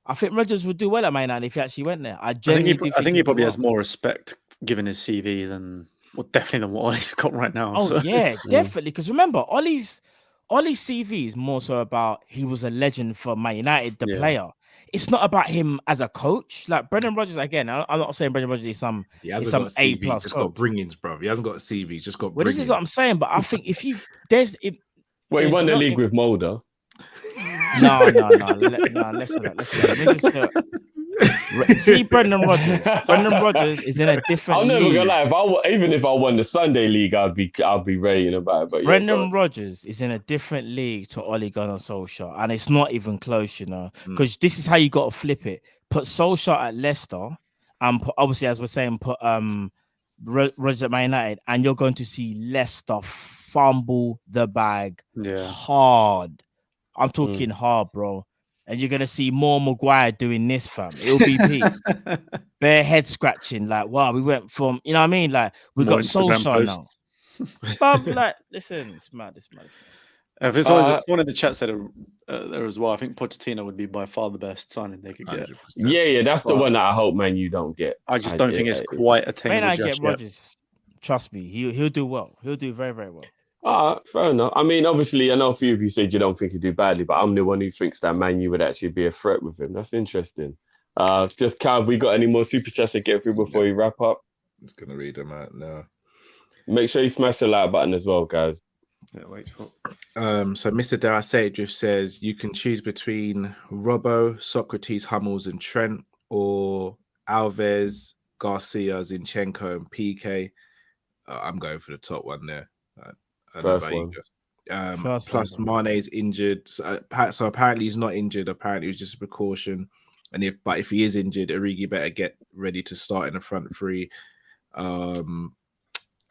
I think Rodgers would do well at Man United if he actually went there. I think he probably has more respect given his CV than what Ollie's got right now. Oh, so. Yeah, definitely. Because remember, Ollie's CV is more so about he was a legend for Man United, the player. It's not about him as a coach. Like Brendan Rodgers, again, I'm not saying Brendan Rodgers is some A+. He's just got bringings, bro. He hasn't got a CV. He's just got. Well, this is what I'm saying. But I think if you he won the league with Mulder. No. See, Brendan Rodgers. Brendan Rodgers is in a different. I'm never league. gonna lie. Even if I won the Sunday league, I'll be raving about it. But Brendan Rodgers is in a different league to Ole Gunnar Solskjaer, and it's not even close, because this is how you got to flip it. Put Solskjaer at Leicester, and obviously, as we're saying, put Rodgers at Man United, and you're going to see Leicester fumble the bag hard. I'm talking hard, bro. And you're going to see more Maguire doing this, fam. It'll be peak. Bare head scratching. Like, wow, we went from, you know what I mean? Like, we got Solskjaer now. But, like, listen, it's mad. If it's someone in the chat said there as well, I think Pochettino would be by far the best signing they could get. 100%. Yeah, that's the one that I hope, man, you don't get. I just don't think it's quite attainable. When I get Rodgers, trust me, he'll do well. He'll do very, very well. Fair enough. I mean, obviously, I know a few of you said you don't think he'd do badly, but I'm the one who thinks that Man U would actually be a threat with him. That's interesting. Just Cav, we got any more super chats to get through before we wrap up? I'm just gonna read them out now. Make sure you smash the like button as well, guys. Yeah, wait. So Mr. Darasayedrift says you can choose between Robbo, Socrates, Hummels, and Trent, or Alves, Garcia, Zinchenko, and PK. I'm going for the top one there. I don't know about you guys. Plus Mane's injured, so apparently he's not injured. Apparently it was just a precaution. And if he is injured, Origi better get ready to start in the front three.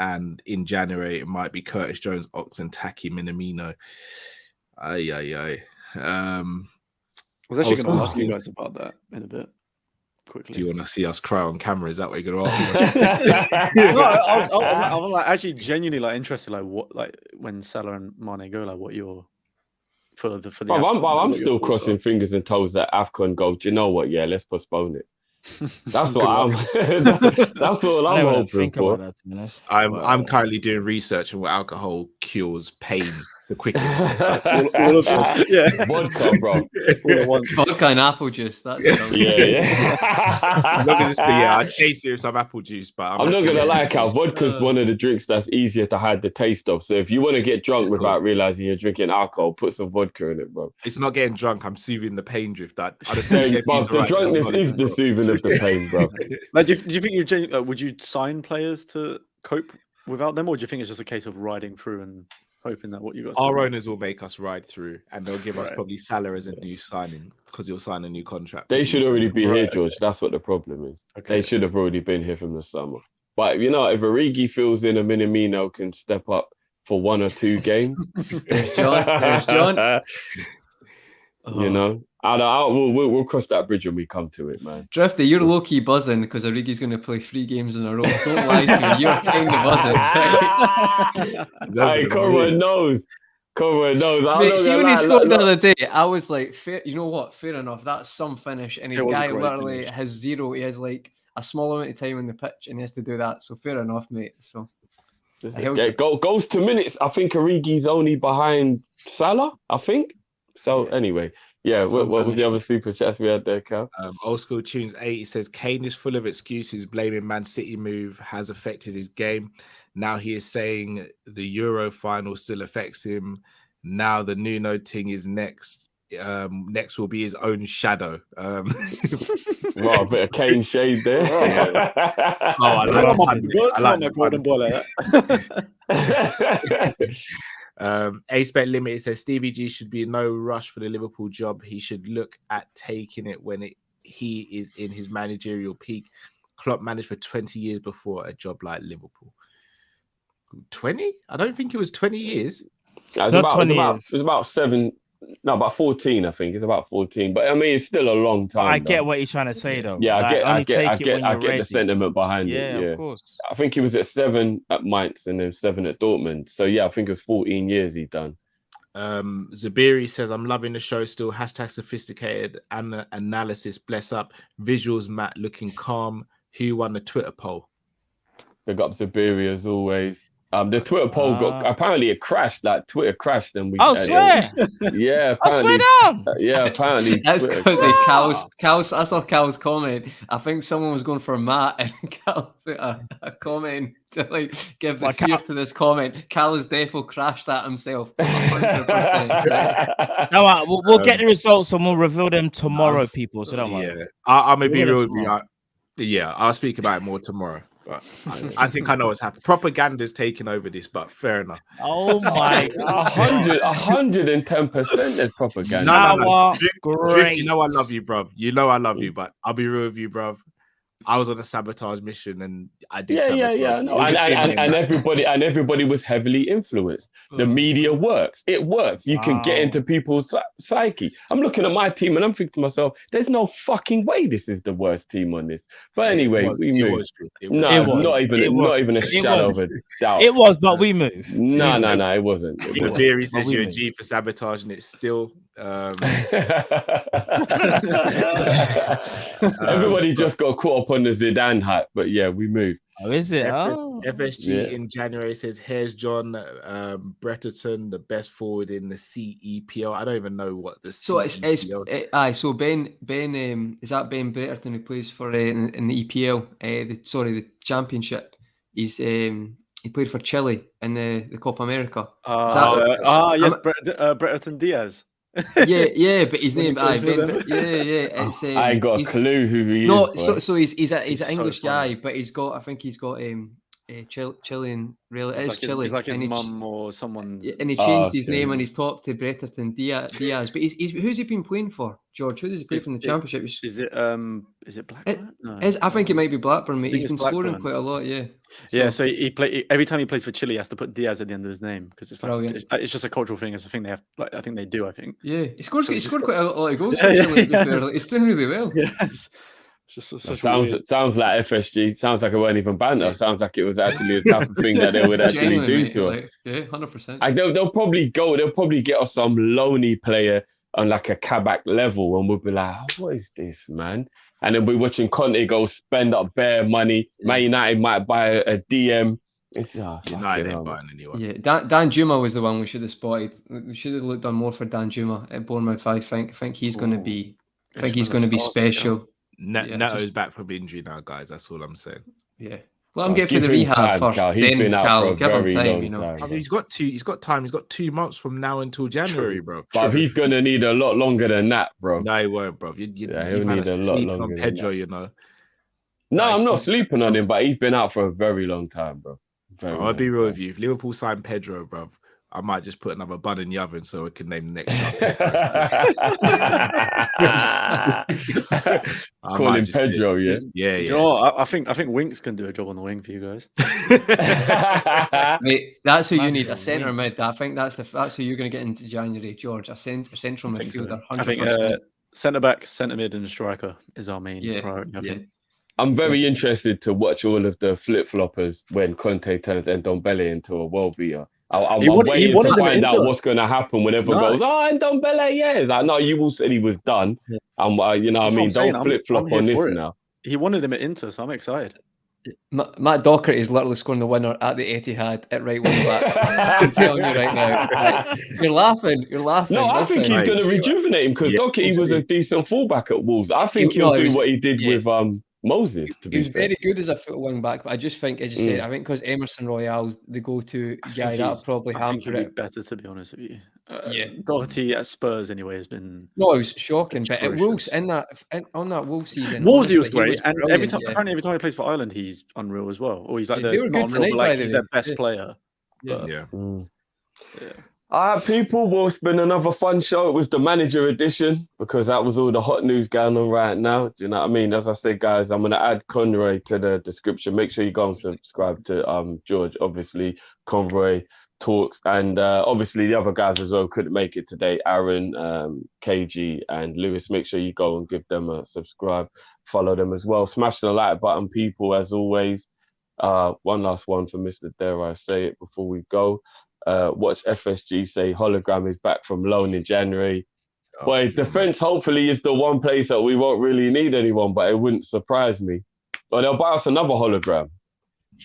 And in January, it might be Curtis Jones, Ox, and Taki Minamino. I was actually going to ask you guys about that in a bit. Quickly. Do you want to see us cry on camera? Is that what you're going to ask? No, I'm like actually genuinely interested, what when Salah and Mane go, what your for the. I'm still crossing fingers and toes that AFCON go. Do you know what? Yeah, let's postpone it. That's what I'm. That's what I'm hoping for. I'm currently doing research on what alcohol cures pain the quickest. all of it. Yeah, vodka, bro. Vodka and apple juice. That's I'd chase it with some apple juice, but I'm not gonna lie, Cal. Vodka's one of the drinks that's easier to hide the taste of. So if you want to get drunk without realizing you're drinking alcohol, put some vodka in it, bro. It's not getting drunk. I'm soothing the pain drift. The drunkness is the soothing of the pain, bro. Do you think would you sign players to cope without them, or do you think it's just a case of riding through and hoping that what you got? Our owners will make us ride through, and they'll give us probably Salah as a new signing because he'll sign a new contract. They should already be here, George. That's what the problem is. Okay. They should have already been here from the summer. But if Origi fills in, a Minamino can step up for 1 or 2 games. There's John. We'll cross that bridge when we come to it, man. Drifty, you're low-key buzzing because Origi's going to play 3 games in a row. Don't lie to me. You're kind of buzzing. Hey, Corwin knows. Mate, see when he scored the other day, I was like, fair, you know what? Fair enough. That's some finish. And the guy literally has 0. He has like a small amount of time on the pitch and he has to do that. So fair enough, mate. So goals to minutes. I think Origi's only behind Salah, I think. So anyway. Yeah, what was the other super chats we had there, Cal? Old School Tunes 8 says Kane is full of excuses, blaming Man City move has affected his game. Now he is saying the Euro final still affects him. Now the Nuno thing is next. Next will be his own shadow. A bit of Kane shade there. I like my golden ball like that. Ace Bet Limited says Stevie G should be in no rush for the Liverpool job. He should look at taking it when he is in his managerial peak. Klopp managed for 20 years before a job like Liverpool. 20? I don't think it was 20 years. It was about 7. No, about 14, I think. It's about 14. But I mean, it's still a long time. I get what he's trying to say, though. Yeah, I get the sentiment behind it. Yeah, of course. I think he was at 7 at Mainz and then 7 at Dortmund. So yeah, I think it was 14 years he'd done. Zabiri says, I'm loving the show still. # sophisticated analysis. Bless up. Visuals, Matt, looking calm. Who won the Twitter poll? Big up Zabiri as always. The Twitter poll apparently it crashed. Like Twitter crashed, and we. Swear. Yeah, apparently. I swear down. Yeah, apparently. That's because Cal's. I saw Cal's comment. I think someone was going for Matt, and Cal put a comment to give the fear to this comment. Cal has definitely crashed that himself. 100%. No, we'll get the results and we'll reveal them tomorrow, people. So don't worry. Yeah, I'm gonna be real with you. I'll speak about it more tomorrow. But I think I know what's happened. Propaganda's taken over this, but fair enough. Oh my God. 110% there's propaganda. No. Great. You know I love you, bro. You know I love you, but I'll be real with you, bro. I was on a sabotage mission and I did Yeah. sabotage. No. And everybody was heavily influenced. The media works. It works. You can get into people's psyche. I'm looking at my team and I'm thinking to myself, there's no fucking way this is the worst team on this. But anyway, we moved. Not even a shadow of a doubt. It was, but we moved. No, it wasn't. The theory says you're a G for sabotage and it's still everybody just got caught up on the Zidane hype, but yeah, we moved. Oh, is it? FSG in January says, here's John Bretterton, the best forward in the CEPL. I don't even know what the CEPL is. So Ben is that Ben Bretterton who plays for in the EPL? The Championship. He's he played for Chile in the Copa America. Yes, Bretterton Diaz. yeah, but his name, it's, I ain't got a clue who he is. No, so he's an English guy, but he's got Chilean. Really, it's Chile. He's like his mum or someone. And he changed his name on his top to Bretterton Diaz. But he's who's he been playing for, George? Who does he play from the Championship? Is it Blackburn? No. I think it might be Blackburn, mate. He's been scoring quite a lot, yeah. So he every time he plays for Chile, he has to put Diaz at the end of his name because it's like it's just a cultural thing. It's a thing they have. Like I think they do. I think. Yeah, he scored quite a lot of goals. He's doing really well. Yes. Sounds like FSG. Sounds like it wasn't even banter. Sounds like it was actually a type of thing that they would actually do to us. Yeah, 100%. They'll probably get us some lonely player on like a Kabak level, and we'll be like, oh, what is this, man? And then we're watching Conte go spend up bare money. Man United might buy a DM. It's United ain't buying anyone. Yeah, Dan Juma was the one we should have spotted. We should have looked on more for Dan Juma at Bournemouth. I think he's going to be. I think he's going to be special. Neto's back from injury now, guys. That's all I'm saying. Yeah. Well, I'm getting for the rehab first. Cal. He's been out for a very long time. I mean, he's got time. He's got 2 months from now until January, bro. But he's gonna need a lot longer than that, bro. No, he won't, bro. He'll need a lot longer on Pedro, you know. No, I'm not sleeping on him, but he's been out for a very long time, bro. I'll be real with you. If Liverpool sign Pedro, bro, I might just put another bun in the oven so we can name the next child. Call him Pedro, yeah. Do you know what? I think Winks can do a job on the wing for you guys. Mate, that's who you need, a centre mid. I think that's who you're going to get into January, George. A central midfielder. 100%. I think centre back, centre mid, and a striker is our main priority. I think. I'm very interested to watch all of the flip floppers when Conte turns Ndombele into a world beater. I'm waiting to find out what's going to happen when everyone goes, Ndombele, yeah. It's like, no, you all said he was done. You know what I mean? Don't flip-flop on this now. He wanted him at Inter, so I'm excited. Matt Doherty is literally scoring the winner at the Etihad at right wing back. I'm telling you right now. You're laughing. No, I think he's going to rejuvenate him because Doherty was a decent fullback at Wolves. I think he'll do what he did with Moses. He was very good as a foot wing back, but I just think, as you said, I think because Emerson Royale's the go-to guy, that'll probably hamper it. Better, to be honest with you. Doherty at Spurs anyway has been. No, it was shocking. But at Wolves on that Wolves season, Wolves he was great, and apparently every time he plays for Ireland, he's unreal as well. Or he's like not unreal, but like he's their best player. Yeah. All right, people, well, it's been another fun show. It was the manager edition because that was all the hot news going on right now. Do you know what I mean? As I said, guys, I'm going to add Conroy to the description. Make sure you go and subscribe to George, obviously, Conroy Talks, and obviously the other guys as well couldn't make it today. Aaron, KG, and Lewis. Make sure you go and give them a subscribe. Follow them as well. Smash the like button, people, as always. One last one for Mr. Dare I Say It before we go. Watch FSG say hologram is back from loan in January. Defense hopefully is the one place that we won't really need anyone, but it wouldn't surprise me. But they'll buy us another hologram.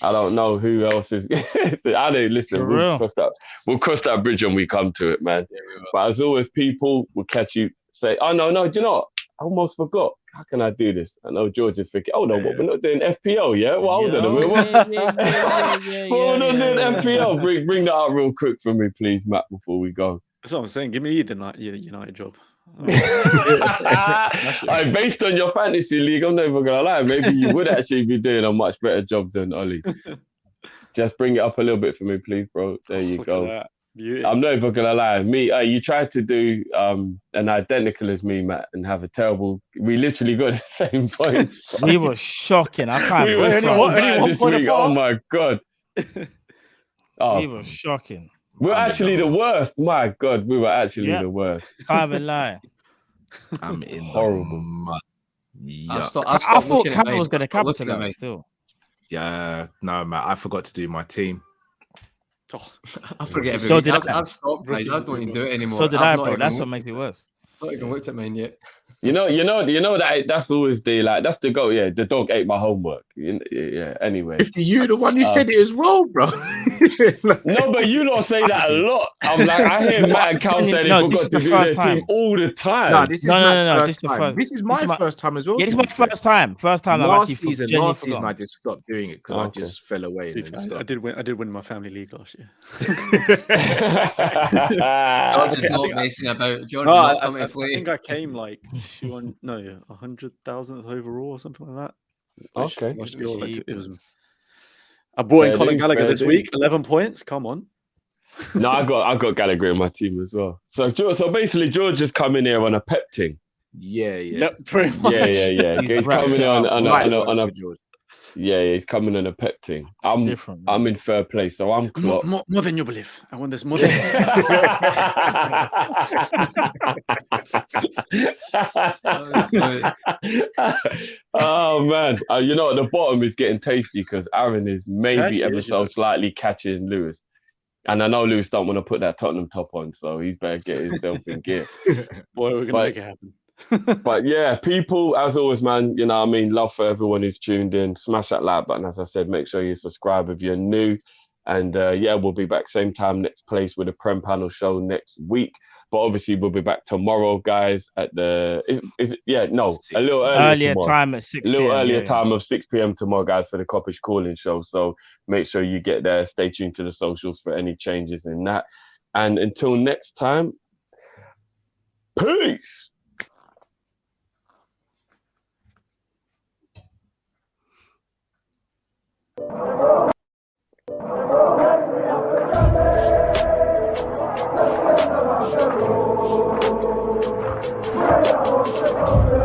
I don't know who else is. I don't listen. We'll cross that bridge when we come to it, man. But as always, people, we'll catch you. Say, oh no, do you know what? I almost forgot. How can I do this? I know George is thinking, what, we're not doing FPL, yeah? Well, hold on a minute. We're not doing FPL. Bring that out real quick for me, please, Matt, before we go. That's what I'm saying. Give me the United job. Based on your fantasy league, I'm not even going to lie. Maybe you would actually be doing a much better job than Ollie. Just bring it up a little bit for me, please, bro. There you go. Beauty. I'm not even gonna lie. You tried to do an identical as me, Matt, and have a terrible. We literally got the same points. We were shocking. I can't. We were believe so it. bad this week. Oh apart? my god. Oh, We were shocking. we're I'm in actually the worst. My god, we were actually Yeah. the worst. Can't even lie. I'm in Horrible. the mud. I've Yuck. stopped I thought looking at Campbell mine. was going to I've stopped looking at capitalize mine. still. Yeah, no, Matt, I forgot to do my team. Oh, I forget So everything. did I. I've stopped, guys. I don't even do it anymore. So did I've I, not bro. even That's what looked- makes it worse. Not even looked at mine yet. You know that's always that's the goal. Yeah, the dog ate my homework. Yeah. Anyway. If you the one who said it as well, bro. No, but you don't say that a lot. I'm like, I hear Matt and Cal say they No, this forgot is to the do first their team time. all the time. No, this is No, Matt's this is the first time. first- This is this my is my- first time as well. Yeah, this is to my be fair. first time. First time I've Last actually season, genuinely I forgotten. just stopped doing it because Okay. I just fell away and then I stopped. did win my family league last year. George is I not think I- messing about. George No, is not I coming to play. think I came like 100,000th overall or something like that. Okay. Last year, like, it was. Jeepers. I brought in Fair Conor dues, Gallagher fair this dues. week. 11 points. Come on. No, I got Gallagher in my team as well. So basically, George is coming here on a pep thing. Yeah. Yep, pretty much. Yeah. He's He's wrapped coming it on up. a for George. he's coming on a pep thing. It's different. man. I'm in third place, so I'm More, Klopp. more than you believe. I won this more than. Oh man, you know at the bottom is getting tasty because Aaron is maybe Actually, ever is, you so know. slightly catching Lewis, and I know Lewis don't want to put that Tottenham top on, so he's better get himself in gear. Boy, we're gonna But- make it happen. But yeah, people, as always, man, you know what I mean? Love for everyone who's tuned in. Smash that like button. As I said, make sure you subscribe if you're new. And yeah, we'll be back same time, next place with a Prem panel show next week. But obviously, we'll be back tomorrow, guys, at a little Earlier tomorrow. time at 6 A little p.m. earlier yeah. time of 6 p.m. tomorrow, guys, for the Kopish calling show. So make sure you get there. Stay tuned to the socials for any changes in that. And until next time, peace.